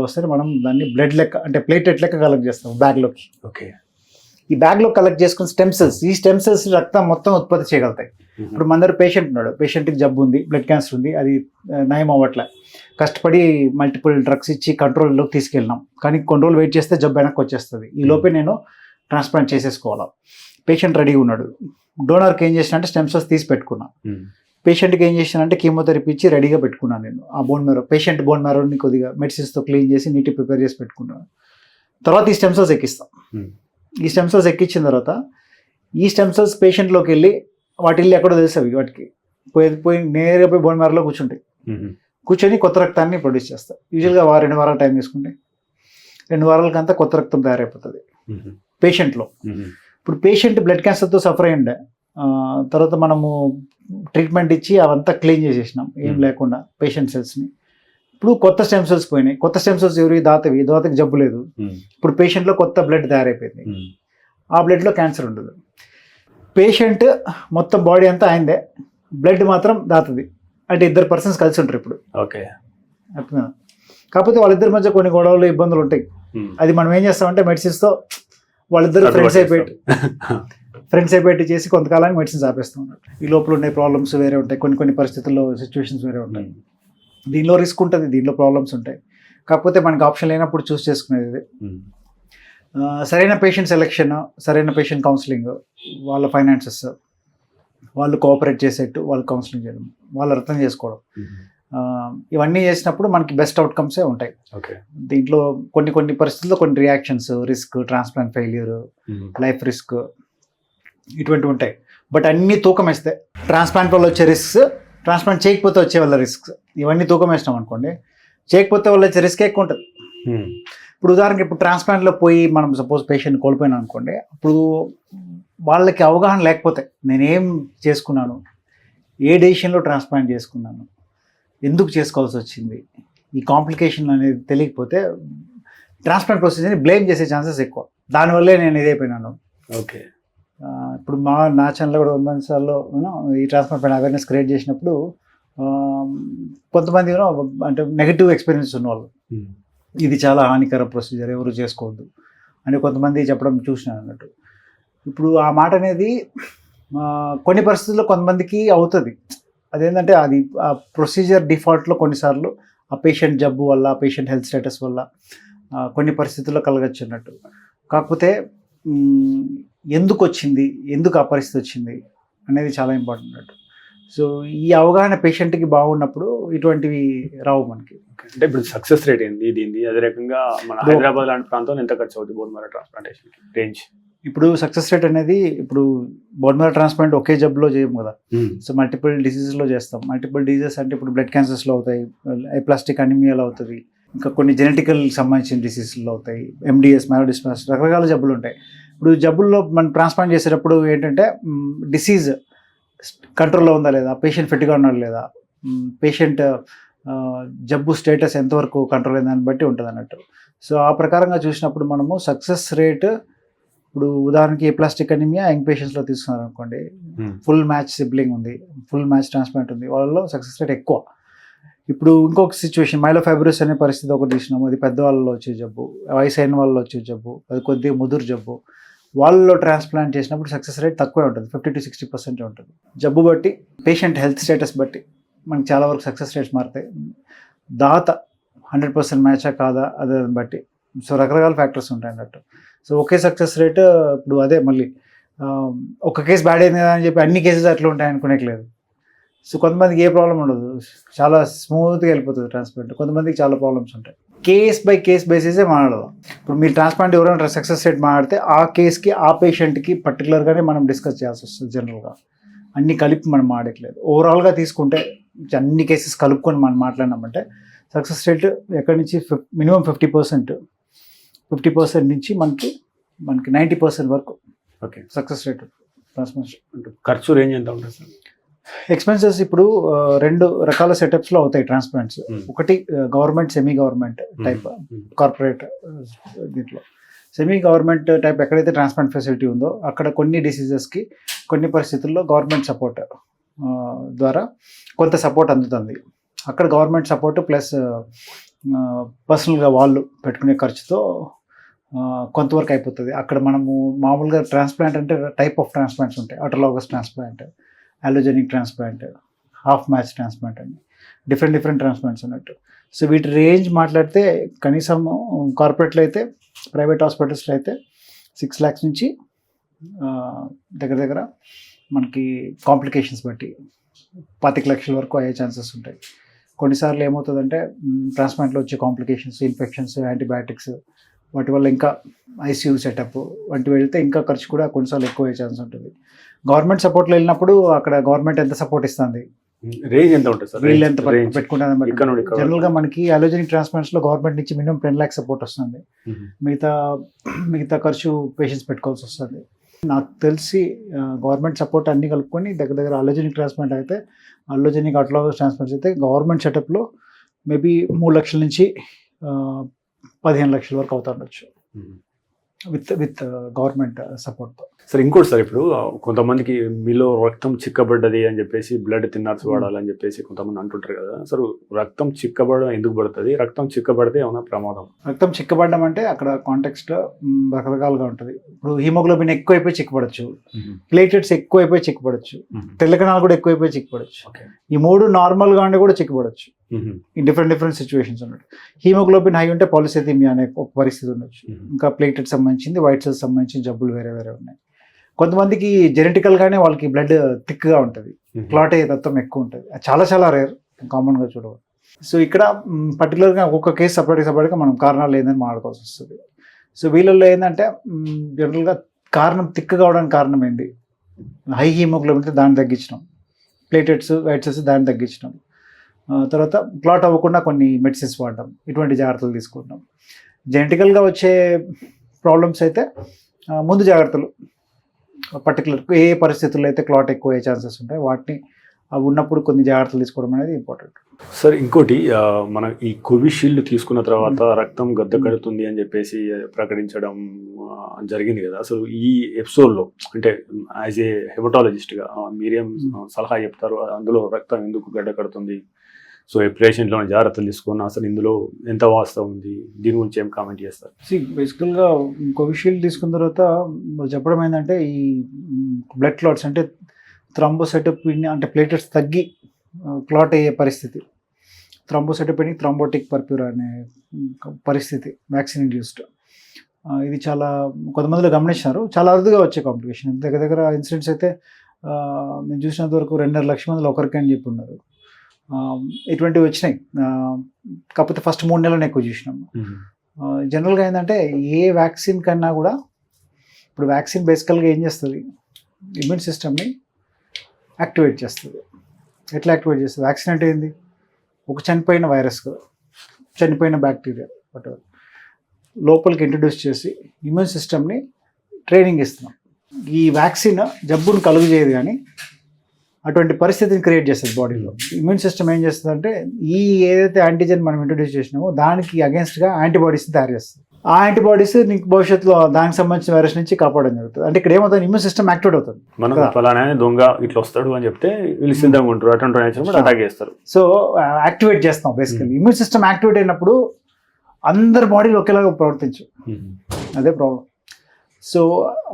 వస్తే మనం దాన్ని బ్లడ్ లెక్క అంటే ప్లేట్లెట్ లెక్క కలెక్ట్ చేస్తాం బ్యాగ్లోకి. ఓకే. ఈ బ్యాగ్లో కలెక్ట్ చేసుకున్న స్టెమ్ సెల్స్, ఈ స్టెమ్ సెల్స్ రక్తం మొత్తం ఉత్పత్తి చేయగలుగుతాయి. ఇప్పుడు మన దగ్గర పేషెంట్ ఉన్నాడు, పేషెంట్కి జబ్బు ఉంది, బ్లడ్ క్యాన్సర్ ఉంది, అది నయం అవ్వట్లే, కష్టపడి మల్టిపుల్ డ్రగ్స్ ఇచ్చి కంట్రోల్లోకి తీసుకెళ్ళినాం, కానీ కొన్ని రోజులు వెయిట్ చేస్తే జబ్బు వెనక్కి వచ్చేస్తుంది. ఈ లోపే నేను ట్రాన్స్ప్లాంట్ చేసేసుకోవాలా. పేషెంట్ రెడీగా ఉన్నాడు, డోనర్కి ఏం చేసిన అంటే స్టెమ్ సెల్స్ తీసి పెట్టుకున్నా. పేషెంట్కి ఏం చేసినంటే కీమోథెరపీ ఇచ్చి రెడీగా పెట్టుకున్నాను నేను. ఆ బోన్ మ్యారో పేషెంట్ బోన్ మ్యారోని కొద్దిగా మెడిసిన్స్తో క్లీన్ చేసి నీట్గా ప్రిపేర్ చేసి పెట్టుకున్నాను. తర్వాత ఈ స్టెమ్ సెల్స్ ఎక్కిస్తాం. ఈ స్టెమ్ సెల్స్ ఎక్కించిన తర్వాత ఈ స్టెమ్ సెల్స్ పేషెంట్లోకి వెళ్ళి వాటి ఇల్లు ఎక్కడో తెలుసు, అవి వాటికి పోయి నేరుగా పోయి బోన్ మ్యారోలో కూర్చొని కొత్త రక్తాన్ని ప్రొడ్యూస్ చేస్తాం. యూజువల్గా 2 వారాలు టైం తీసుకుంటే 2 వారాలకంతా కొత్త రక్తం తయారైపోతుంది పేషెంట్లో. ఇప్పుడు పేషెంట్ బ్లడ్ క్యాన్సర్తో సఫర్ అయ్యిండే తర్వాత మనము ట్రీట్మెంట్ ఇచ్చి అవంతా క్లీన్ చేసేసినాం ఏం లేకుండా పేషెంట్ సెల్స్ని. ఇప్పుడు కొత్త స్టెమ్ సెల్స్ పోయినాయి. కొత్త స్టెమ్ సెల్స్ ఎవరి దాతకి జబ్బు లేదు. ఇప్పుడు పేషెంట్లో కొత్త బ్లడ్ తయారైపోయింది. ఆ బ్లడ్లో క్యాన్సర్ ఉండదు. పేషెంట్ మొత్తం బాడీ అంతా అయిందే, బ్లడ్ మాత్రం దాతది. అంటే 2 పర్సన్స్ కలిసి ఉంటారు ఇప్పుడు. ఓకే, అర్థమైనా? కాకపోతే వాళ్ళిద్దరి మధ్య కొన్ని గొడవలు, ఇబ్బందులు ఉంటాయి. అది మనం ఏం చేస్తామంటే మెడిసిన్స్తో వాళ్ళిద్దరు ఫ్రెండ్స్ అయిపోయి చేసి కొంతకాలానికి మెడిసిన్స్ ఆపేస్తాం. ఈ లోపల ఉండే ప్రాబ్లమ్స్ వేరే ఉంటాయి, కొన్ని పరిస్థితుల్లో సిచ్యువేషన్స్ వేరే ఉంటాయి. దీనిలో రిస్క్ ఉంటుంది, దీనిలో ప్రాబ్లమ్స్ ఉంటాయి. కాకపోతే మనకి ఆప్షన్ లేనప్పుడు చూస్ చేసుకునేది ఇది. సరైన పేషెంట్ సెలెక్షన్, సరైన పేషెంట్ కౌన్సిలింగ్, వాళ్ళ ఫైనాన్సెస్, వాళ్ళు కోఆపరేట్ చేసేట్టు వాళ్ళు కౌన్సిలింగ్ చేయడం, వాళ్ళు అర్థం చేసుకోవడం, ఇవన్నీ చేసినప్పుడు మనకి బెస్ట్ అవుట్కమ్సే ఉంటాయి. దీంట్లో కొన్ని పరిస్థితుల్లో కొన్ని reactions, risk, transplant failure, life risk ఇటువంటివి ఉంటాయి. బట్ అన్నీ తూకం వేస్తే ట్రాన్స్ప్లాంట్ వల్ల వచ్చే రిస్క్స్, ట్రాన్స్ప్లాంట్ చేయకపోతే వచ్చే వాళ్ళ రిస్క్స్, ఇవన్నీ తూకం వేసినాం అనుకోండి, చేయకపోతే వల్ల వచ్చే రిస్క్ ఎక్కువ ఉంటుంది. ఇప్పుడు ఉదాహరణకి ఇప్పుడు ట్రాన్స్ప్లాంట్లో పోయి మనం సపోజ్ పేషెంట్ కోల్పోయినా అనుకోండి, అప్పుడు వాళ్ళకి అవగాహన లేకపోతే నేనేం చేసుకున్నాను, ఏ డెసిషన్లో ట్రాన్స్ప్లాంట్ చేసుకున్నాను, ఎందుకు చేసుకోవాల్సి వచ్చింది, ఈ కాంప్లికేషన్ అనేది తెలియకపోతే ట్రాన్స్ప్లాంట్ ప్రొసీజర్ని బ్లేమ్ చేసే ఛాన్సెస్ ఎక్కువ. దానివల్లే నేను ఇదైపోయినాను. ఓకే, ఇప్పుడు నా ఛానల్లో కూడా 100 సార్లు ఈ ట్రాన్స్ప్లాంట్ పైన అవేర్నెస్ క్రియేట్ చేసినప్పుడు కొంతమంది అంటే నెగిటివ్ ఎక్స్పీరియన్స్ ఉన్నవాళ్ళు, ఇది చాలా హానికర ప్రొసీజర్, ఎవరు చేసుకోవద్దు అని కొంతమంది చెప్పడం చూసినాను అన్నట్టు. ఇప్పుడు ఆ మాట అనేది కొన్ని పరిస్థితుల్లో కొంతమందికి అవుతుంది. అదేంటంటే అది ఆ ప్రొసీజర్ డిఫాల్ట్లో కొన్నిసార్లు ఆ పేషెంట్ జబ్బు వల్ల, పేషెంట్ హెల్త్ స్టేటస్ వల్ల కొన్ని పరిస్థితుల్లో కలగచ్చు అన్నట్టు. కాకపోతే ఎందుకు వచ్చింది, ఎందుకు ఆ పరిస్థితి వచ్చింది అనేది చాలా ఇంపార్టెంట్ అన్నట్టు. సో ఈ అవగాహన పేషెంట్కి బాగున్నప్పుడు ఇటువంటివి రావు మనకి. అంటే ఇప్పుడు సక్సెస్ రేట్ ఏంది దీన్ని, అదే రకంగా మన హైదరాబాద్ లాంటి ప్రాంతంలో ఎంత ఖర్చు అవుతుంది బోన్ మ్యారో ట్రాన్స్ప్లాంటేషన్ రేంజ్? ఇప్పుడు సక్సెస్ రేట్ అనేది ఇప్పుడు బోన్ మ్యారో ట్రాన్స్ప్లాంట్ ఒకే జబ్బులో చేయము కదా. సో మల్టిపుల్ డిసీజెస్లో చేస్తాం. మల్టిపుల్ డిసీజెస్ అంటే ఇప్పుడు బ్లడ్ క్యాన్సర్స్లో అవుతాయి, ఐప్లాస్టిక్ అనిమియాలో అవుతుంది, ఇంకా కొన్ని జెనెటికల్ సంబంధించిన డిసీజెస్లో అవుతాయి, ఎండిఎస్, మైలోడిస్ప్లాస్, రకరకాల జబ్బులు ఉంటాయి. ఇప్పుడు జబ్బుల్లో మనం ట్రాన్స్ప్లాంట్ చేసేటప్పుడు ఏంటంటే డిసీజ్ కంట్రోల్లో ఉందా లేదా, పేషెంట్ ఫిట్గా ఉన్నాడు లేదా, పేషెంట్ జబ్బు స్టేటస్ ఎంతవరకు కంట్రోల్ అయింది దాన్ని బట్టి ఉంటుంది అన్నట్టు. సో ఆ ప్రకారంగా చూసినప్పుడు మనము సక్సెస్ రేట్, ఇప్పుడు ఉదాహరణకి ప్లాస్టిక్ అనిమియా యంగ్ పేషెంట్స్లో తీసుకున్నారు అనుకోండి, ఫుల్ మ్యాచ్ సిబ్లింగ్ ఉంది, ఫుల్ మ్యాచ్ ట్రాన్స్ప్లాంట్ ఉంది, వాళ్ళలో సక్సెస్ రేట్ ఎక్కువ. ఇప్పుడు ఇంకొక సిచ్యువేషన్ మైలోఫైబ్రోసిస్ అనే పరిస్థితి ఒకటి తీసినాము, అది పెద్దవాళ్ళలో వచ్చే జబ్బు, వయసు అయిన వాళ్ళలో వచ్చే జబ్బు, అది కొద్దిగా ముదురు జబ్బు, వాళ్ళలో ట్రాన్స్ప్లాంట్ చేసినప్పుడు సక్సెస్ రేట్ తక్కువే ఉంటుంది, 50 to 60% ఉంటుంది. జబ్బు బట్టి, పేషెంట్ హెల్త్ స్టేటస్ బట్టి మనకి చాలా వరకు సక్సెస్ రేట్స్ మారుతాయి. దాత 100% మ్యాచా కాదా అదే బట్టి. సో రకరకాల ఫ్యాక్టర్స్ ఉంటాయి అన్నట్టు. సో ఒకే సక్సెస్ రేట్ ఇప్పుడు అదే మళ్ళీ ఒక కేసు బ్యాడ్ అయింది కదా అని చెప్పి అన్ని కేసెస్ అట్లా ఉంటాయి అనుకునేకి లేదు. సో కొంతమందికి ఏ ప్రాబ్లం ఉండదు, చాలా స్మూత్గా వెళ్ళిపోతుంది ట్రాన్స్ప్లాంట్. కొంతమందికి చాలా ప్రాబ్లమ్స్ ఉంటాయి. కేస్ బై కేస్ బేసిసే మాట్లాడదాం. ఇప్పుడు మీరు ట్రాన్స్ప్లాంట్ ఎవరైనా సక్సెస్ రేట్ మాట్లాడితే ఆ కేస్కి ఆ పేషెంట్కి పర్టికులర్గానే మనం డిస్కస్ చేయాల్సి వస్తుంది. జనరల్గా అన్ని కలిపి మనం మాడట్లేదు. ఓవరాల్గా తీసుకుంటే అన్ని కేసెస్ కలుపుకొని మనం మాట్లాడినామంటే సక్సెస్ రేట్ ఎక్కడి నుంచి మినిమం 50% నుంచి మనకి 90% వరకు ఓకే సక్సెస్ రేట్ ట్రాన్స్ప్లాంటేషన్. ఖర్చు రేంజ్ ఎంత ఉంటుంది సార్? ఎక్స్పెన్సెస్ ఇప్పుడు 2 రకాల సెటప్స్లో అవుతాయి ట్రాన్స్ప్లాంట్స్. ఒకటి government, semi government type, corporate. దీంట్లో సెమీ గవర్నమెంట్ టైప్ ఎక్కడైతే ట్రాన్స్ప్లాంట్ ఫెసిలిటీ ఉందో అక్కడ కొన్ని డిసీజెస్కి కొన్ని పరిస్థితుల్లో గవర్నమెంట్ సపోర్ట్ ద్వారా కొంత సపోర్ట్ అందుతుంది. అక్కడ గవర్నమెంట్ సపోర్ట్ ప్లస్ పర్సనల్గా వాళ్ళు పెట్టుకునే ఖర్చుతో కొంతవరకు అయిపోతుంది. అక్కడ మనము మామూలుగా ట్రాన్స్ప్లాంట్ అంటే టైప్ ఆఫ్ ట్రాన్స్ప్లాంట్స్ ఉంటాయి. Autologous transplant, allogeneic transplant, half match transplant అని డిఫరెంట్ ట్రాన్స్ప్లాంట్స్ ఉన్నట్టు. సో వీటి రేంజ్ మాట్లాడితే కనీసం కార్పొరేట్లో అయితే, ప్రైవేట్ హాస్పిటల్స్లో అయితే 6 lakhs నుంచి దగ్గర మనకి కాంప్లికేషన్స్ బట్టి 25 lakhs వరకు అయ్యే ఛాన్సెస్ ఉంటాయి. కొన్నిసార్లు ఏమవుతుందంటే ట్రాన్స్ప్లాంట్లో వచ్చే కాంప్లికేషన్స్, ఇన్ఫెక్షన్స్, యాంటీబయాటిక్స్, వాటి వల్ల ఇంకా ఐసీయూ సెటప్ వంటివి వెళ్తే ఇంకా ఖర్చు కూడా కొన్నిసార్లు ఎక్కువ అయ్యే ఛాన్స్ ఉంటుంది. గవర్నమెంట్ సపోర్ట్లో వెళ్ళినప్పుడు అక్కడ గవర్నమెంట్ ఎంత సపోర్ట్ ఇస్తుంది, రేంజ్ ఎంత ఉంటుంది సార్? వీళ్ళు ఎంత పెట్టుకుంటుంది బట్టి. జనరల్గా మనకి అలోజెనిక్ ట్రాన్స్ప్లాంట్స్లో గవర్నమెంట్ నుంచి మినిమం 10 lakhs సపోర్ట్ వస్తుంది. మిగతా ఖర్చు పేషెంట్స్ పెట్టుకోవాల్సి వస్తుంది. నాకు తెలిసి గవర్నమెంట్ సపోర్ట్ అన్ని కలుపుకొని దగ్గర అలోజెనిక్ ట్రాన్స్ప్లాంట్ అయితే, అలోజెనిక్ ఆటోలాగస్ ట్రాన్స్ప్లాంట్స్ అయితే గవర్నమెంట్ సెటప్లో మేబీ 3 lakhs నుంచి 15 lakhs వరకు అవుతా ఉండొచ్చు విత్ గవర్నమెంట్ సపోర్ట్తో. సార్ ఇంకోటి సార్, ఇప్పుడు కొంతమందికి మీలో రక్తం చిక్కబడ్డది అని చెప్పేసి బ్లడ్ థిన్నర్స్ వాడాలని చెప్పేసి కొంతమంది అంటుంటారు కదా సార్. రక్తం చిక్కబడడం ఎందుకు పడుతుంది? రక్తం చిక్కబడితే ఏమైనా ప్రమాదం? రక్తం చిక్కబడడం అంటే అక్కడ కాంటెక్స్ట్ రకరకాలుగా ఉంటుంది. ఇప్పుడు హీమోగ్లోబిన్ ఎక్కువైపోయి చిక్కబడచ్చు, ప్లేటెట్స్ ఎక్కువైపోయి చిక్కబడచ్చు, తెల్ల కణాలు కూడా ఎక్కువైపోయి చిక్కబడచ్చు. ఈ 3 నార్మల్గా ఉండి కూడా చిక్కబడచ్చు. ఈ డిఫరెంట్ సిచ్యువేషన్స్ ఉన్నట్టు. హీమోగ్లోబిన్ హై ఉంటే పాలిసైథీమియా అనే ఒక పరిస్థితి ఉండొచ్చు. ఇంకా ప్లేటెట్ సంబంధించింది, వైట్ సెల్స్ సంబంధించిన జబ్బులు వేరే ఉన్నాయి. కొంతమందికి జెనెటికల్గానే వాళ్ళకి బ్లడ్ థిక్గా ఉంటుంది, క్లాట్ అయ్యే తత్వం ఎక్కువ ఉంటుంది. చాలా రేర్, కామన్గా చూడవచ్చు. సో ఇక్కడ పర్టికులర్గా ఒక్కొక్క కేసు సపరేట్గా మనం కారణాలు ఏందని మాట్లాడుకోవాల్సి వస్తుంది. సో వీళ్ళల్లో ఏంటంటే జనరల్గా కారణం థిక్ కావడానికి కారణం ఏంటి? హై హీమోగ్లోబిన్ దాన్ని తగ్గించడం, ప్లేటెట్స్, వైట్ సెల్స్ దాన్ని తగ్గించడం, తర్వాత క్లాట్ అవ్వకుండా కొన్ని మెడిసిన్స్ వాడడం, ఇటువంటి జాగ్రత్తలు తీసుకుంటాం. జెనెటికల్గా వచ్చే ప్రాబ్లమ్స్ అయితే ముందు జాగ్రత్తలు, పర్టికులర్ ఏ పరిస్థితుల్లో అయితే క్లాట్ ఎక్కువ అయ్యే ఛాన్సెస్ ఉంటాయి వాటిని అవి ఉన్నప్పుడు కొన్ని జాగ్రత్తలు తీసుకోవడం అనేది ఇంపార్టెంట్. సార్ ఇంకోటి, మన ఈ కోవిషీల్డ్ తీసుకున్న తర్వాత రక్తం గద్ద కడుతుంది అని చెప్పేసి ప్రకటించడం జరిగింది కదా. అసలు ఈ ఎపిసోడ్లో అంటే యాజ్ ఏ హెమటాలజిస్ట్గా మీరేం సలహా చెప్తారు? అందులో రక్తం ఎందుకు గడ్డ కడుతుంది, సో ఈ పేషెంట్లో జాగ్రత్తలు తీసుకున్న అసలు ఇందులో ఎంత వాస్తవం ఉంది, దీని గురించి ఏం కామెంట్ చేస్తారు? బేసికల్గా కోవిషీల్డ్ తీసుకున్న తర్వాత చెప్పడం ఏంటంటే ఈ బ్లడ్ క్లాట్స్ అంటే థ్రాంబోసైటోపెనియా అంటే ప్లేటెట్స్ తగ్గి క్లాట్ అయ్యే పరిస్థితి, థ్రాంబోసైటోపెనిక్ థ్రాంబోటిక్ పర్ప్యూరా అనే పరిస్థితి వ్యాక్సిన్ ఇండ్యూస్డ్. ఇది చాలా కొంతమందిలో గమనించారు, చాలా అరుదుగా వచ్చే కాంప్లికేషన్. దగ్గర ఇన్సిడెంట్స్ అయితే నేను చూసినంత వరకు 2.5 లక్షల మందిలో ఒకరికి అని చెప్పి ఉన్నారు. ఇటువంటివి వచ్చినాయి. కాకపోతే ఫస్ట్ 3 నెలలను ఎక్కువ చూసినాము. జనరల్గా ఏంటంటే ఏ వ్యాక్సిన్ కన్నా కూడా ఇప్పుడు వ్యాక్సిన్ బేసికల్గా ఏం చేస్తుంది, ఇమ్యూన్ సిస్టమ్ని యాక్టివేట్ చేస్తుంది. ఎట్లా యాక్టివేట్ చేస్తుంది? వ్యాక్సిన్ అంటే ఏంది? ఒక చనిపోయిన వైరస్, చనిపోయిన బ్యాక్టీరియా వాటెవర్ లోపలికి ఇంట్రడ్యూస్ చేసి ఇమ్యూన్ సిస్టమ్ని ట్రైనింగ్ ఇస్తున్నాం. ఈ వ్యాక్సిన్ జబ్బును కలుగు చేయదు కానీ అటువంటి పరిస్థితిని క్రియేట్ చేస్తుంది బాడీలో. ఇమ్యూన్ సిస్టమ్ ఏం చేస్తుంది అంటే ఈ ఏదైతే యాంటీజెన్ మనం ఇంట్రడ్యూస్ చేసినామో దానికి అగేన్స్ట్గా యాంటీబాడీస్ తయారు చేస్తుంది. ఆ యాంటీబాడీస్ నీకు భవిష్యత్తులో దానికి సంబంధించిన వైరస్ నుంచి కాపాడడం జరుగుతుంది. అంటే ఇక్కడ ఏమవుతుంది, ఇమ్యూన్ సిస్టమ్ యాక్టివేట్ అవుతుంది. మనం ఫలానా దొంగ ఇట్లా వస్తాడు అని చెప్తే వీళ్ళు సిద్ధంగా ఉంటారు, అటువంటి అటాక్ చేస్తారు. సో యాక్టివేట్ చేస్తాం బేసికల్లీ. ఇమ్యూన్ సిస్టమ్ యాక్టివేట్ అయినప్పుడు అందరి బాడీలో ఒకేలాగా ప్రవర్తించు, అదే ప్రాబ్లం. సో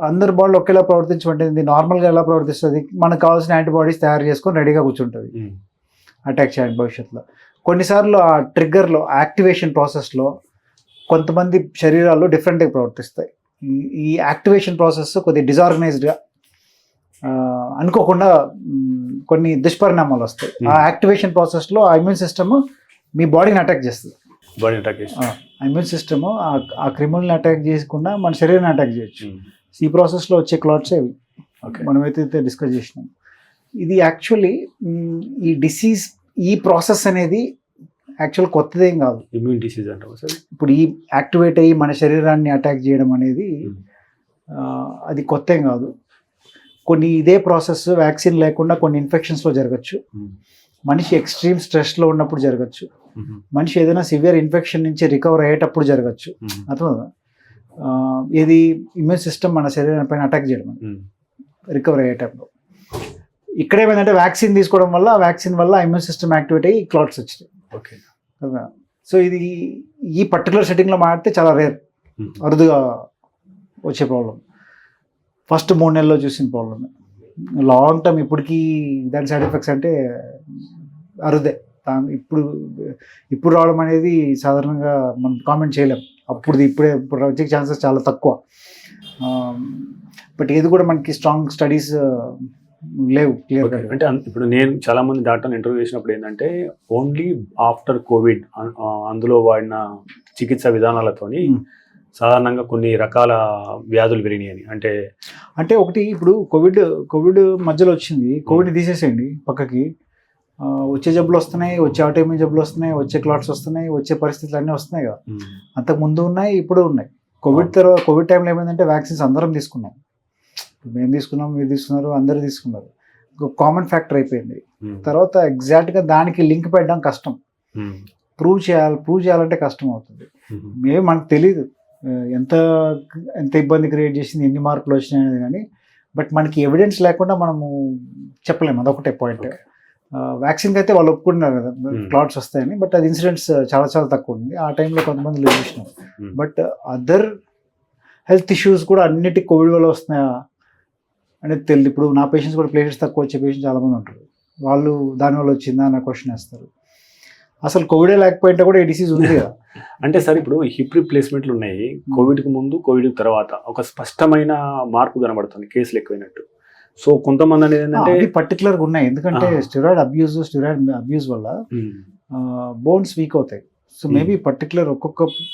అందరి బాడీలో ఒకేలా ప్రవర్తించమంటే నార్మల్గా ఎలా ప్రవర్తిస్తుంది, మనకు కావాల్సిన యాంటీబాడీస్ తయారు చేసుకొని రెడీగా కూర్చుంటుంది అటాక్ చేయడానికి భవిష్యత్తులో. కొన్నిసార్లు ఆ ట్రిగ్గర్లో యాక్టివేషన్ ప్రాసెస్లో కొంతమంది శరీరాల్లో డిఫరెంట్గా ప్రవర్తిస్తాయి. ఈ యాక్టివేషన్ ప్రాసెస్ కొద్దిగా డిజార్గనైజ్డ్గా అనుకోకుండా కొన్ని దుష్పరిణామాలు వస్తాయి. ఆ యాక్టివేషన్ ప్రాసెస్లో ఆ ఇమ్యూన్ సిస్టమ్ మీ బాడీని అటాక్ చేస్తుంది. బాడీ అటాక్ చేసి ఇమ్యూన్ సిస్టమ్ ఆ క్రిముల్ని అటాక్ చేయకుండా మన శరీరాన్ని అటాక్ చేయొచ్చు. ఈ ప్రాసెస్లో వచ్చే క్లాట్స్ అవి మనమైతే డిస్కస్ చేసినాం. ఇది యాక్చువల్లీ ఈ డిసీజ్ ఈ ప్రాసెస్ అనేది యాక్చువల్ కొత్తదేం కాదు. ఇమ్యూన్ డిసీజ్ అంటాం సార్. ఇప్పుడు ఈ యాక్టివేట్ అయ్యి మన శరీరాన్ని అటాక్ చేయడం అనేది అది కొత్త ఏం కాదు. కొన్ని ఇదే ప్రాసెస్ వ్యాక్సిన్ లేకుండా కొన్ని ఇన్ఫెక్షన్స్లో జరగచ్చు, మనిషి ఎక్స్ట్రీమ్ స్ట్రెస్లో ఉన్నప్పుడు జరగచ్చు, మనిషి ఏదైనా సివియర్ ఇన్ఫెక్షన్ నుంచి రికవర్ అయ్యేటప్పుడు జరగచ్చు. అర్థం ఏది ఇమ్యూన్ సిస్టమ్ మన శరీరం పైన అటాక్ చేయడం రికవర్ అయ్యేటప్పుడు. ఇక్కడ ఏమైందంటే వ్యాక్సిన్ తీసుకోవడం వల్ల వ్యాక్సిన్ వల్ల ఇమ్యూన్ సిస్టమ్ యాక్టివేట్ అయ్యి క్లాట్స్ వచ్చినాయి. ఓకే. సో ఇది ఈ పర్టికులర్ సెట్టింగ్లో మాడితే చాలా రేర్, అరుదుగా వచ్చే ప్రాబ్లం. ఫస్ట్ 3 నెలల్లో చూసిన ప్రాబ్లమే. లాంగ్ టర్మ్ ఇప్పటికీ దాని సైడ్ ఎఫెక్ట్స్ అంటే అరుదే. ఇప్పుడు రావడం అనేది సాధారణంగా మనం కామెంట్ చేయలేం. ఇప్పుడు వచ్చే ఛాన్సెస్ చాలా తక్కువ. బట్ ఏది కూడా మనకి స్ట్రాంగ్ స్టడీస్ లేవు క్లియర్గా. అంటే ఇప్పుడు నేను చాలా మంది డాక్టర్ని ఇంటర్వ్యూ చేసినప్పుడు ఏంటంటే ఓన్లీ ఆఫ్టర్ కోవిడ్ అందులో వాడిన చికిత్సా విధానాలతోని సాధారణంగా కొన్ని రకాల వ్యాధులు పెరిగినాయని. అంటే ఒకటి ఇప్పుడు కోవిడ్ మధ్యలో వచ్చింది, కోవిడ్ని తీసేసేయండి పక్కకి, వచ్చే జబ్బులు వస్తున్నాయి, వచ్చే ఆటోఇమ్యూన్ జబ్బులు వస్తున్నాయి, వచ్చే క్లాట్స్ వస్తున్నాయి, వచ్చే పరిస్థితులు అన్నీ వస్తున్నాయి కదా. అంతకు ముందు ఉన్నాయి, ఇప్పుడు ఉన్నాయి. కోవిడ్ టైంలో ఏమైందంటే వ్యాక్సిన్స్ అందరం తీసుకున్నాం. మేము తీసుకున్నాం, మీరు తీసుకున్నారు, అందరూ తీసుకున్నారు. కామన్ ఫ్యాక్టర్ అయిపోయింది. తర్వాత ఎగ్జాక్ట్గా దానికి లింక్ పెట్టడం కష్టం, ప్రూవ్ చేయాలంటే కష్టం అవుతుంది. మనకు తెలియదు ఎంత ఇబ్బంది క్రియేట్ చేసింది, ఎన్ని మార్కులు వచ్చినాయి అనేది. కానీ బట్ మనకి ఎవిడెన్స్ లేకుండా మనము చెప్పలేము, అదొకటే పాయింట్. వ్యాక్సిన్కి అయితే వాళ్ళు ఒప్పుకుంటున్నారు కదా క్లాట్స్ వస్తాయని, బట్ అది ఇన్సిడెంట్స్ చాలా చాలా తక్కువ ఉంది. ఆ టైంలో కొంతమంది లివ్ చేసినారు. బట్ అదర్ హెల్త్ ఇష్యూస్ కూడా అన్నిటికీ కోవిడ్ వల్ల వస్తున్నాయా అనేది తెలియదు. ఇప్పుడు నా పేషెంట్స్ కూడా ప్లేటెట్స్ తక్కువ వచ్చే పేషెంట్స్ చాలామంది ఉంటారు. వాళ్ళు దానివల్ల వచ్చిందా అన్న క్వశ్చన్ వేస్తారు. అసలు కోవిడే లేకపోయింటే కూడా ఈ డిసీజ్ ఉంది కదా. అంటే సార్ ఇప్పుడు హిప్ రిప్లేస్మెంట్లు ఉన్నాయి, కోవిడ్కి ముందు కోవిడ్ తర్వాత ఒక స్పష్టమైన మార్పు కనబడుతుంది, కేసులు ఎక్కువైనట్టు. సో కొంతమంది అనేది ఏంటంటే పర్టికులర్గా ఉన్నాయి, ఎందుకంటే స్టెరాయిడ్ అబ్యూస్ వల్ల బోన్స్ వీక్ అవుతాయి. సో మేబీ పర్టికులర్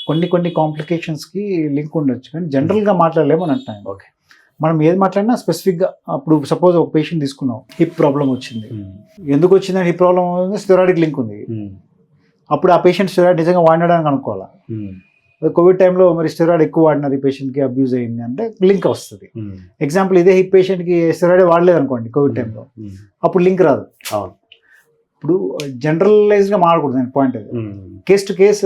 కొన్ని కాంప్లికేషన్స్కి లింక్ ఉండొచ్చు, కానీ జనరల్గా మాట్లాడలేమని అంటాను. ఓకే. మనం ఏది మాట్లాడినా స్పెసిఫిక్గా, అప్పుడు సపోజ్ ఒక పేషెంట్ తీసుకున్నాం, హిప్ ప్రాబ్లం వచ్చింది. ఎందుకు వచ్చిందని హిప్ ప్రాబ్లం స్టెరాయిడ్కి లింక్ ఉంది. అప్పుడు ఆ పేషెంట్ స్టెరాయిడ్ నిజంగా వాడడానికి అనుకోవాలా. కోవిడ్ టైంలో మరి స్టెరాయిడ్ ఎక్కువ వాడినారు, ఈ పేషెంట్కి అబ్యూజ్ అయింది అంటే లింక్ వస్తుంది. ఎగ్జాంపుల్ ఇదే హిప్ పేషెంట్కి స్టెరాయిడ్ వాడలేదు అనుకోండి కోవిడ్ టైంలో, అప్పుడు లింక్ రాదు. ఇప్పుడు జనరలైజ్గా మాడకూడదు పాయింట్. అది కేస్ టు కేస్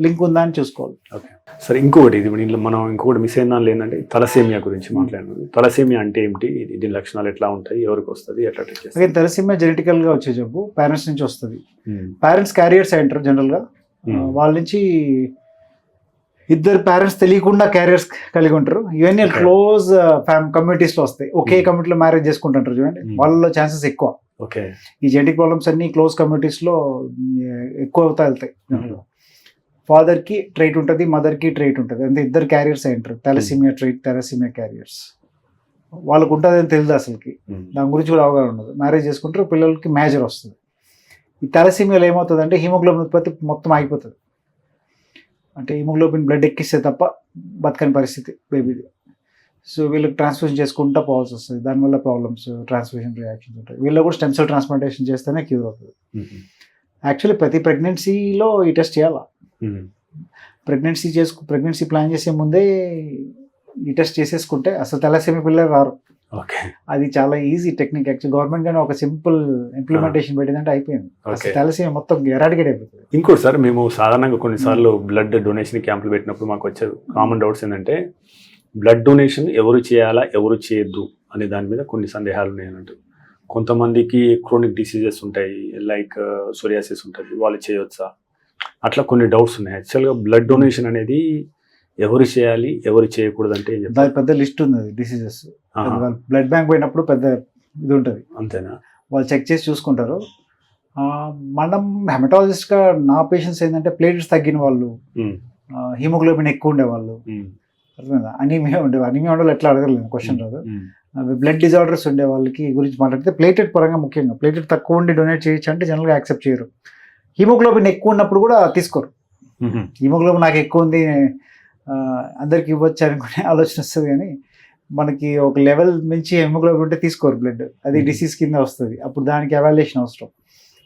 లింక్ ఉందా అని చూసుకోవాలి. ఓకే. సరే, ఇంకొకటి మనం మిస్ అయిన దానిలో ఏంటంటే తలసేమియా గురించి మాట్లాడినాం. తలసేమియా అంటే ఏమిటి, దీని లక్షణాలు ఎట్లా ఉంటాయి, ఎవరికి వస్తుంది, ఎట్లా ట్రీట్ చేస్తారు? తలసేమియా జెనెటికల్గా వచ్చే జబ్బు, పేరెంట్స్ నుంచి వస్తుంది. పేరెంట్స్ క్యారియర్స్ అంటారు జనరల్గా. వాళ్ళ నుంచి ఇద్దరు పేరెంట్స్ తెలియకుండా క్యారియర్స్ కలిగి ఉంటారు. ఇవన్నీ క్లోజ్ కమ్యూనిటీస్లో వస్తాయి. ఒకే కమ్యూనిటీలో మ్యారేజ్ చేసుకుంటుంటారు చూడండి, వాళ్ళలో ఛాన్సెస్ ఎక్కువ. ఓకే. ఈ జెనెటిక్ ప్రాబ్లమ్స్ అన్ని క్లోజ్ కమ్యూనిటీస్లో ఎక్కువ అవుతా వెళ్తాయి. ఫాదర్కి ట్రైట్ ఉంటుంది, మదర్కి ట్రైట్ ఉంటుంది, అంటే ఇద్దరు క్యారియర్స్ అంటారు. థాలసీమియా క్యారియర్స్ వాళ్ళకు ఉంటుంది అని తెలియదు అసలుకి, దాని గురించి కూడా అవగాహన ఉండదు. మ్యారేజ్ చేసుకుంటారు, పిల్లలకి మేజర్ వస్తుంది. ఈ థాలసీమియాలో ఏమవుతుంది అంటే హిమోగ్లోబిన్ ఉత్పత్తి మొత్తం ఆగిపోతుంది. అంటే హిమోగ్లోబిన్ బ్లడ్ ఎక్కిస్తే తప్ప బతకని పరిస్థితి బేబీది. సో వీళ్ళకి ట్రాన్స్ఫ్యూషన్ చేసుకుంటూ పోవాల్సి వస్తుంది. దానివల్ల ప్రాబ్లమ్స్, ట్రాన్స్ఫ్యూషన్ రియాక్షన్స్ ఉంటాయి. వీళ్ళు కూడా స్టెమ్ సెల్ ట్రాన్స్ప్లాంటేషన్ చేస్తేనే క్యూర్ అవుతుంది. యాక్చువల్లీ ప్రతి ప్రెగ్నెన్సీలో ఈ టెస్ట్ చేయాలా. ప్రెగ్నెన్సీ ప్లాన్ చేసే ముందే ఈ టెస్ట్ చేసేసుకుంటే అసలు తలసేమియా పిల్లలు రారు. అది చాలా ఈజీ టెక్నిక్. యాక్చువల్ గవర్నమెంట్ గానే ఒక సింపుల్ ఇంప్లిమెంటేషన్ పెట్టిందంటే అయిపోయింది. తలసేమియా మొత్తం ఎరాడికేట్ అయిపోతుంది. ఇంకోటి సార్, మేము సాధారణంగా కొన్నిసార్లు బ్లడ్ డొనేషన్ క్యాంపులు పెట్టినప్పుడు మాకు వచ్చే కామన్ డౌట్స్ ఏంటంటే బ్లడ్ డొనేషన్ ఎవరు చేయాలా, ఎవరు చేయొద్దు అనే దాని మీద కొన్ని సందేహాలు ఉన్నాయన్నట్టు. కొంతమందికి క్రోనిక్ డిసీజెస్ ఉంటాయి, లైక్ సోరియాసిస్ ఉంటుంది, వాళ్ళు చేయొచ్చా, అట్లా కొన్ని డౌట్స్ ఉన్నాయి. యాక్చువల్గా బ్లడ్ డొనేషన్ అనేది ఎవరు చేయాలి ఎవరు చేయకూడదు అంటే ఏం చెప్తారు? దాని పెద్ద లిస్ట్ ఉంది, అది డిసీజెస్. ఆహా, బ్లడ్ బ్యాంక్ పోయినప్పుడు పెద్ద ఇది ఉంటుంది, అంతేనా? వాళ్ళు చెక్ చేసి చూసుకుంటారు. మనం హెమటాలజిస్ట్గా నా పేషెంట్స్ ఏంటంటే ప్లేటెట్స్ తగ్గిన వాళ్ళు, ఉమ్, హీమోగ్లోబిన్ ఎక్కువ ఉండేవాళ్ళు, ఉమ్, అర్థమైందా, అనీమియా ఉండేవాళ్ళు. అనీమియా ఉండే ఎట్లా అడగలేదు, క్వశ్చన్ రాదు. ఉమ్, బ్లడ్ డిజార్డర్స్ ఉండే వాళ్ళకి గురించి మాట్లాడితే ప్లేటెట్ పరంగా ముఖ్యంగా ప్లేటెట్ తక్కువ ఉండి డొనేట్ చేయొచ్చు అంటే జనరల్గా యాక్సెప్ట్ చేయరు. హీమోగ్లోబిన్ ఎక్కువ ఉన్నప్పుడు కూడా తీసుకోరు. ఉమ్, హీమోగ్లోబిన్ నాకు ఎక్కువ ఉంది అందరికి ఇవ్వచ్చు అనుకునే ఆలోచన వస్తుంది, కానీ మనకి ఒక లెవెల్ మించి హీమోగ్లోబిన్ ఉంటే తీసుకోరు బ్లడ్, అది డిసీజ్ కింద వస్తుంది. అప్పుడు దానికి ఎవాల్యుయేషన్ అవసరం,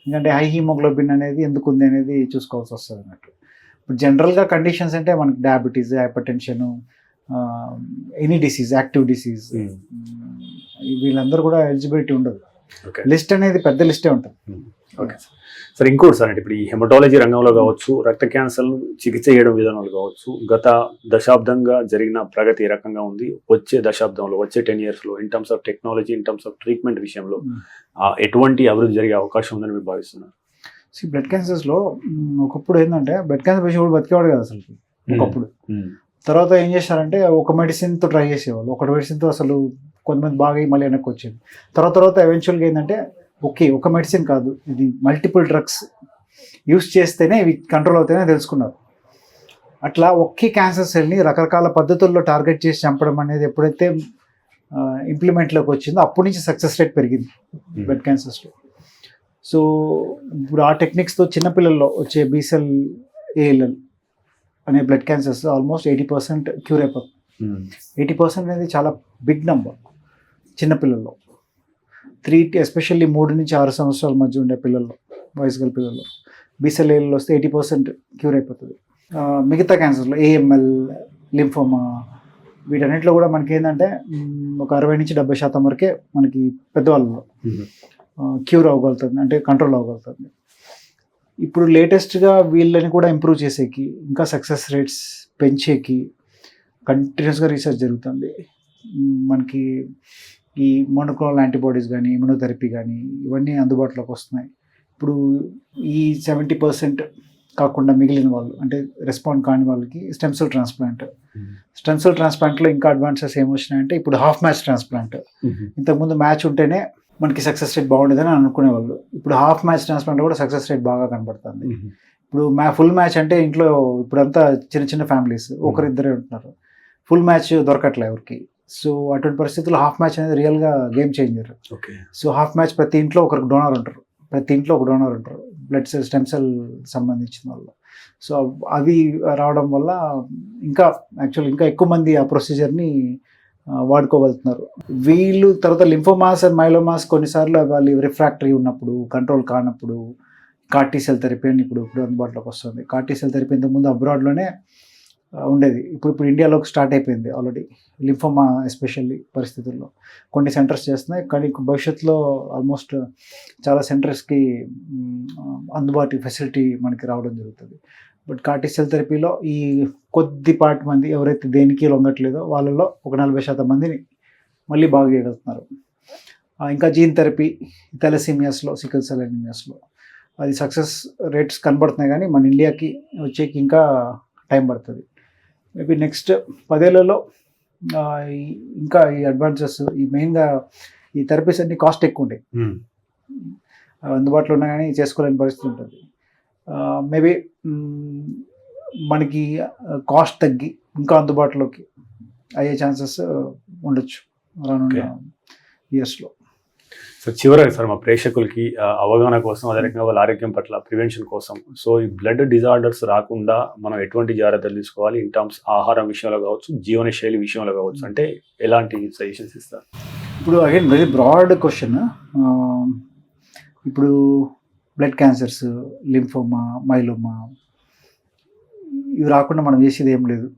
ఎందుకంటే హై హీమోగ్లోబిన్ అనేది ఎందుకు ఉంది అనేది చూసుకోవాల్సి వస్తుంది అన్నట్టు. ఇప్పుడు జనరల్గా కండిషన్స్ అంటే మనకి diabetes, hypertension, any disease, active disease, um. వీళ్ళందరూ కూడా ఎలిజిబిలిటీ ఉండదు. ఓకే. లిస్ట్ అనేది పెద్ద లిస్టే ఉంటుంది. ఓకే సార్, ఇంకోటి సార్, అంటే ఇప్పుడు ఈ హెమటాలజీ రంగంలో కావచ్చు, రక్త క్యాన్సర్ చికిత్స చేయడం విధానాలు కావచ్చు, గత దశాబ్దంగా జరిగిన ప్రగతి ఏ రకంగా ఉంది, వచ్చే దశాబ్దంలో, వచ్చే 10 yearsలో in terms of technology, in terms of treatment విషయంలో ఎటువంటి అభివృద్ధి జరిగే అవకాశం ఉందని మీరు భావిస్తున్నారు? బ్లడ్ క్యాన్సర్స్లో ఒకప్పుడు ఏంటంటే బ్లడ్ క్యాన్సర్ పేషెంట్ కూడా బతికేవాడు కదా అసలు ఒకప్పుడు. తర్వాత ఏం చేశారంటే ఒక మెడిసిన్తో ట్రై చేసేవాళ్ళు, ఒక మెడిసిన్తో అసలు కొంతమంది బాగా మళ్ళీ వెనక్కి వచ్చేది. తర్వాత ఎవెన్చువల్గా ఏంటంటే ఓకే ఒక మెడిసిన్ కాదు, ఇది మల్టిపుల్ డ్రగ్స్ యూస్ చేస్తేనే ఇవి కంట్రోల్ అవుతాయనే తెలుసుకున్నారు. అట్లా ఒకే క్యాన్సర్ సెల్ని రకరకాల పద్ధతుల్లో టార్గెట్ చేసి చంపడం అనేది ఎప్పుడైతే ఇంప్లిమెంట్లోకి వచ్చిందో అప్పటి నుంచి సక్సెస్ రేట్ పెరిగింది బ్లడ్ క్యాన్సర్స్లో. సో ఇప్పుడు ఆ టెక్నిక్స్తో చిన్నపిల్లల్లో వచ్చే బీసెల్ ఏఎల్ఎల్ అనే బ్లడ్ క్యాన్సర్స్ ఆల్మోస్ట్ 80% క్యూర్ అయిపోతుంది. 80% అనేది చాలా బిగ్ నెంబర్ చిన్నపిల్లల్లో. ఎస్పెషల్లీ 3 నుంచి 6 సంవత్సరాల మధ్య ఉండే పిల్లల్లో, వయసు గల పిల్లల్లో బీసెల్ ఏఎల్ఎల్ వస్తే 80% క్యూర్ అయిపోతుంది. మిగతా క్యాన్సర్లో ఏఎంఎల్, లింఫోమా, వీటన్నిటిలో కూడా మనకి ఏంటంటే ఒక 60 నుంచి 70% వరకే మనకి పెద్దవాళ్ళలో క్యూర్ అవ్వగలుగుతుంది, అంటే కంట్రోల్ అవ్వగలుగుతుంది. ఇప్పుడు లేటెస్ట్గా వీళ్ళని కూడా ఇంప్రూవ్ చేసేకి, ఇంకా సక్సెస్ రేట్స్ పెంచేకి కంటిన్యూస్గా రీసెర్చ్ జరుగుతుంది. మనకి ఈ మోనోక్లోనల్ యాంటీబాడీస్ కానీ, ఇమ్యునోథెరపీ కానీ ఇవన్నీ అందుబాటులోకి వస్తున్నాయి. ఇప్పుడు ఈ 70% కాకుండా మిగిలిన వాళ్ళు, అంటే రెస్పాండ్ కాని వాళ్ళకి స్టెమ్ సెల్ ట్రాన్స్ప్లాంట్లో ఇంకా అడ్వాన్సెస్ ఏమొచ్చినాయంటే ఇప్పుడు హాఫ్ మ్యాచ్ ట్రాన్స్ప్లాంట్. ఇంతకుముందు మ్యాచ్ ఉంటేనే మనకి సక్సెస్ రేట్ బాగుండేదని అనుకునేవాళ్ళు. ఇప్పుడు హాఫ్ మ్యాచ్ ట్రాన్స్ప్లాంట్ కూడా సక్సెస్ రేట్ బాగా కనబడుతుంది. ఇప్పుడు ఫుల్ మ్యాచ్ అంటే ఇంట్లో ఇప్పుడంతా చిన్న చిన్న ఫ్యామిలీస్ ఒకరిద్దరే ఉంటున్నారు, ఫుల్ మ్యాచ్ దొరకట్లే ఎవరికి. సో అటువంటి పరిస్థితుల్లో హాఫ్ మ్యాచ్ అనేది రియల్గా game changer. So half match ప్రతి ఇంట్లో ఒక డోనర్ ఉంటారు, బ్లడ్ సెల్ స్టెమ్ సెల్ సంబంధించిన వాళ్ళు. సో అవి రావడం వల్ల ఇంకా ఎక్కువ మంది ఆ ప్రొసీజర్ని వాడుకోగలుగుతున్నారు వీళ్ళు. తర్వాత లింఫోమాస్ అండ్ మైలోమాస్ కొన్నిసార్లు వాళ్ళు రిఫ్రాక్టరీ ఉన్నప్పుడు, కంట్రోల్ కానప్పుడు కార్టీ సెల్ థెరపీ అని ఇప్పుడు అందుబాటులోకి వస్తుంది. కార్టీ సెల్ థెరపీ ఇంతకుముందు అబ్రాడ్లోనే ఉండేది, ఇప్పుడు ఇండియాలోకి స్టార్ట్ అయిపోయింది ఆల్రెడీ. లింఫోమా ఎస్పెషల్లీ పరిస్థితుల్లో కొన్ని సెంటర్స్ చేస్తున్నాయి, కానీ భవిష్యత్తులో ఆల్మోస్ట్ చాలా సెంటర్స్కి అందుబాటు ఫెసిలిటీ మనకి రావడం జరుగుతుంది. బట్ కార్టీ సెల్ థెరపీలో ఈ కొద్దిపాటి మంది ఎవరైతే దేనికి లొంగట్లేదో వాళ్ళలో ఒక 40% మందిని మళ్ళీ బాగు చేయగలుగుతున్నారు. ఇంకా జీన్ థెరపీ థాలసీమియాస్లో, సికిల్ సెల్ అనీమియాస్లో అది సక్సెస్ రేట్స్ కనబడుతున్నాయి, కానీ మన ఇండియాకి వచ్చేకి ఇంకా టైం పడుతుంది. మేబీ నెక్స్ట్ 10 ఏళ్లలో ఇంకా ఈ అడ్వాన్సెస్, ఈ మెయిన్గా ఈ థెరపీస్ అన్ని కాస్ట్ ఎక్కువ ఉంటాయి, అందుబాటులో ఉన్నా కానీ చేసుకోలేని పరిస్థితి ఉంటుంది. మేబీ మనకి కాస్ట్ తగ్గి ఇంకా అందుబాటులోకి అయ్యే ఛాన్సెస్ ఉండొచ్చు రానున్న ఇయర్స్లో. సో చివరగా సార్, మా ప్రేక్షకులకి అవగాహన కోసం, అదే రకంగా వాళ్ళ ఆరోగ్యం పట్ల ప్రివెన్షన్ కోసం, సో ఈ బ్లడ్ డిజార్డర్స్ రాకుండా మనం ఎటువంటి జాగ్రత్తలు తీసుకోవాలి ఇన్ టర్మ్స్ ఆహారం విషయంలో కావచ్చు, జీవనశైలి విషయంలో కావచ్చు, అంటే ఎలాంటి సజెషన్స్ ఇస్తారు? ఇప్పుడు అగైన్ వెరీ బ్రాడ్ క్వశ్చన్. ఇప్పుడు బ్లడ్ క్యాన్సర్స్, లింఫోమా, మైలోమా ఇవి రాకుండా మనం చేసేది ఏం లేదు,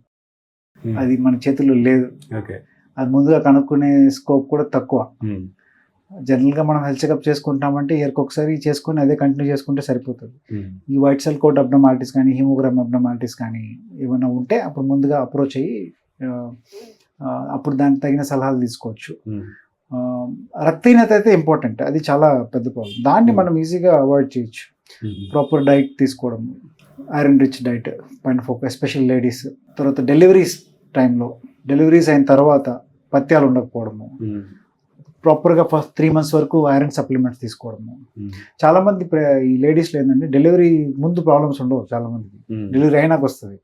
అది మన చేతుల్లో లేదు. ఓకే, అది ముందుగా కనుక్కునే స్కోప్ కూడా తక్కువ. జనరల్గా మనం హెల్త్ చెకప్ చేసుకుంటామంటే ఇయర్కి ఒకసారి చేసుకుని అదే కంటిన్యూ చేసుకుంటే సరిపోతుంది. ఈ వైట్ సెల్ కౌంట్ అబ్నార్మాలిటీస్ కానీ, హీమోగ్రామ్ అబ్నార్మాలిటీస్ కానీ ఏమైనా ఉంటే అప్పుడు ముందుగా అప్రోచ్ అయ్యి అప్పుడు దానికి తగిన సలహాలు తీసుకోవచ్చు. రక్తహీనత అయితే ఇంపార్టెంట్, అది చాలా పెద్ద ప్రాబ్లం, దాన్ని మనం ఈజీగా అవాయిడ్ చేయొచ్చు. ప్రాపర్ డైట్ తీసుకోవడం, ఐరన్ రిచ్ డైట్ పైన ఫోకస్, ఎస్పెషల్ లేడీస్. తర్వాత డెలివరీస్ టైంలో, డెలివరీస్ అయిన తర్వాత పత్యాలు ఉండకపోవడము, ప్రాపర్గా ఫస్ట్ 3 months వరకు ఐరన్ సప్లిమెంట్స్ తీసుకోవడము. చాలామంది ఈ లేడీస్లో ఏంటంటే డెలివరీ ముందు ప్రాబ్లమ్స్ ఉండవు చాలామందికి, డెలివరీ అయినాక వస్తుంది.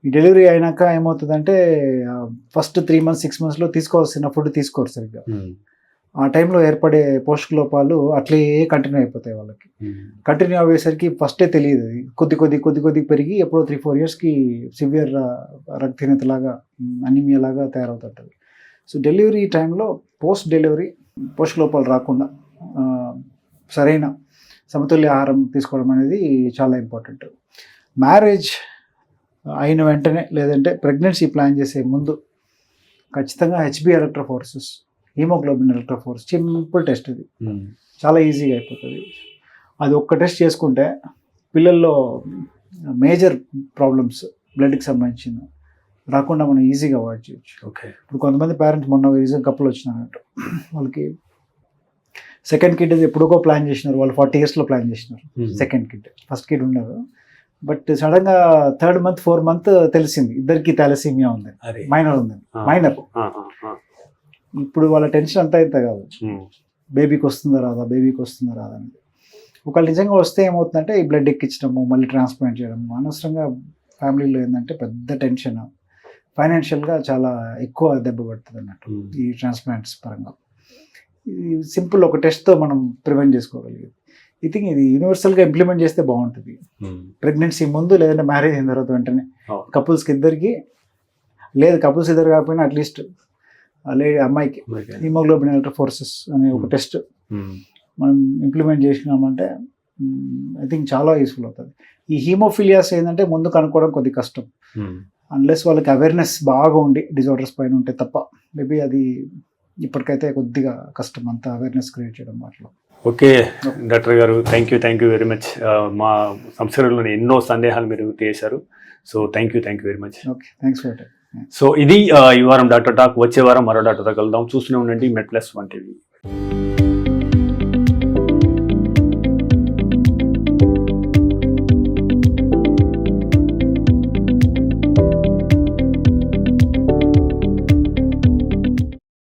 ఈ డెలివరీ అయినాక ఏమవుతుందంటే ఫస్ట్ 3 months 6 monthsలో తీసుకోవాల్సిన ఫుడ్ తీసుకోరు సరిగ్గా. ఆ టైంలో ఏర్పడే పోషక లోపాలు అట్లే కంటిన్యూ అయిపోతాయి వాళ్ళకి. కంటిన్యూ అయ్యేసరికి ఫస్టే తెలియదు, కొద్ది పెరిగి ఎప్పుడో 3-4 yearsకి సివియర్ రక్తహీనతలాగా, అనీమియాలాగా తయారవుతుంటుంది. సో డెలివరీ టైంలో పోస్ట్ డెలివరీ పోషక లోపాలు రాకుండా సరైన సమతుల్య ఆహారం తీసుకోవడం అనేది చాలా ఇంపార్టెంట్. మ్యారేజ్ అయిన వెంటనే లేదంటే ప్రెగ్నెన్సీ ప్లాన్ చేసే ముందు ఖచ్చితంగా హెచ్బి ఎలక్ట్రోఫోరెసిస్, హీమోగ్లోబిన్ ఎలక్ట్రోఫోరెసిస్, సింపుల్ టెస్ట్ ఇది, చాలా ఈజీగా అయిపోతుంది. అది ఒక్క టెస్ట్ చేసుకుంటే పిల్లల్లో మేజర్ ప్రాబ్లమ్స్ బ్లడ్కి సంబంధించిన రాకుండా మనం ఈజీగా అవాయిడ్ చేయొచ్చు. ఓకే. ఇప్పుడు కొంతమంది పేరెంట్స్ మొన్న రీజన్ కప్పులు వచ్చినారంట, వాళ్ళకి సెకండ్ కిడ్ ఎప్పుడుకో ప్లాన్ చేసినారు, వాళ్ళు 40 yearsలో ప్లాన్ చేసినారు సెకండ్ కిడ్, ఫస్ట్ కిడ్ ఉన్నారు. బట్ సడన్గా 3rd month 4th month తెలిసింది ఇద్దరికి థాలసీమియా ఉంది, మైనర్ ఉంది, మైనర్. ఇప్పుడు వాళ్ళ టెన్షన్ అంతా ఇంత కాదు, బేబీకి వస్తుందా రాదా అని. ఒకవేళ నిజంగా వస్తే ఏమవుతుందంటే ఈ బ్లడ్ ఎక్కించడము, మళ్ళీ ట్రాన్స్ప్లాంట్ చేయడము, అనవసరంగా ఫ్యామిలీలో ఏంటంటే పెద్ద టెన్షన్, ఫైనాన్షియల్గా చాలా ఎక్కువ దెబ్బ పడుతుంది అన్నట్టు ఈ ట్రాన్స్ప్లాంట్స్ పరంగా. ఈ సింపుల్ ఒక టెస్ట్తో మనం ప్రివెంట్ చేసుకోగలిగేది. ఐ థింక్ ఇది యూనివర్సల్గా ఇంప్లిమెంట్ చేస్తే బాగుంటుంది. ప్రెగ్నెన్సీ ముందు లేదంటే మ్యారేజ్ అయిన తర్వాత వెంటనే కపుల్స్కి ఇద్దరికి, లేదు కపుల్స్ ఇద్దరు కాకపోయినా అట్లీస్ట్ అమ్మాయికి హిమోగ్లోబిన్ ఎలక్ట్రోఫోరెసిస్ అనే ఒక టెస్ట్ మనం ఇంప్లిమెంట్ చేసినామంటే ఐ థింక్ చాలా యూస్ఫుల్ అవుతుంది. ఈ హీమోఫిలియాస్ ఏంటంటే ముందు కనుక్కోవడం కొద్ది కష్టం, అన్లెస్ వాళ్ళకి అవేర్నెస్ బాగా ఉండి డిజార్డర్స్ పైన ఉంటే తప్ప. మేబీ అది ఇప్పటికైతే కొద్దిగా కష్టం అంతా అవేర్నెస్ క్రియేట్ చేయడం వాటిలో. ఓకే డాక్టర్ గారు, థ్యాంక్ యూ వెరీ మచ్. మా సంస్థలోని ఎన్నో సందేహాలు మీరు తీశారు. So thank you very much. Okay, thanks for it. So ఇది ఈ వారం డాక్టర్ టాక్. వచ్చే వారం మరో డాక్టర్తో కలుద్దాం. చూస్తూనే ఉండండి మెడ్ ప్లస్ 1 TV.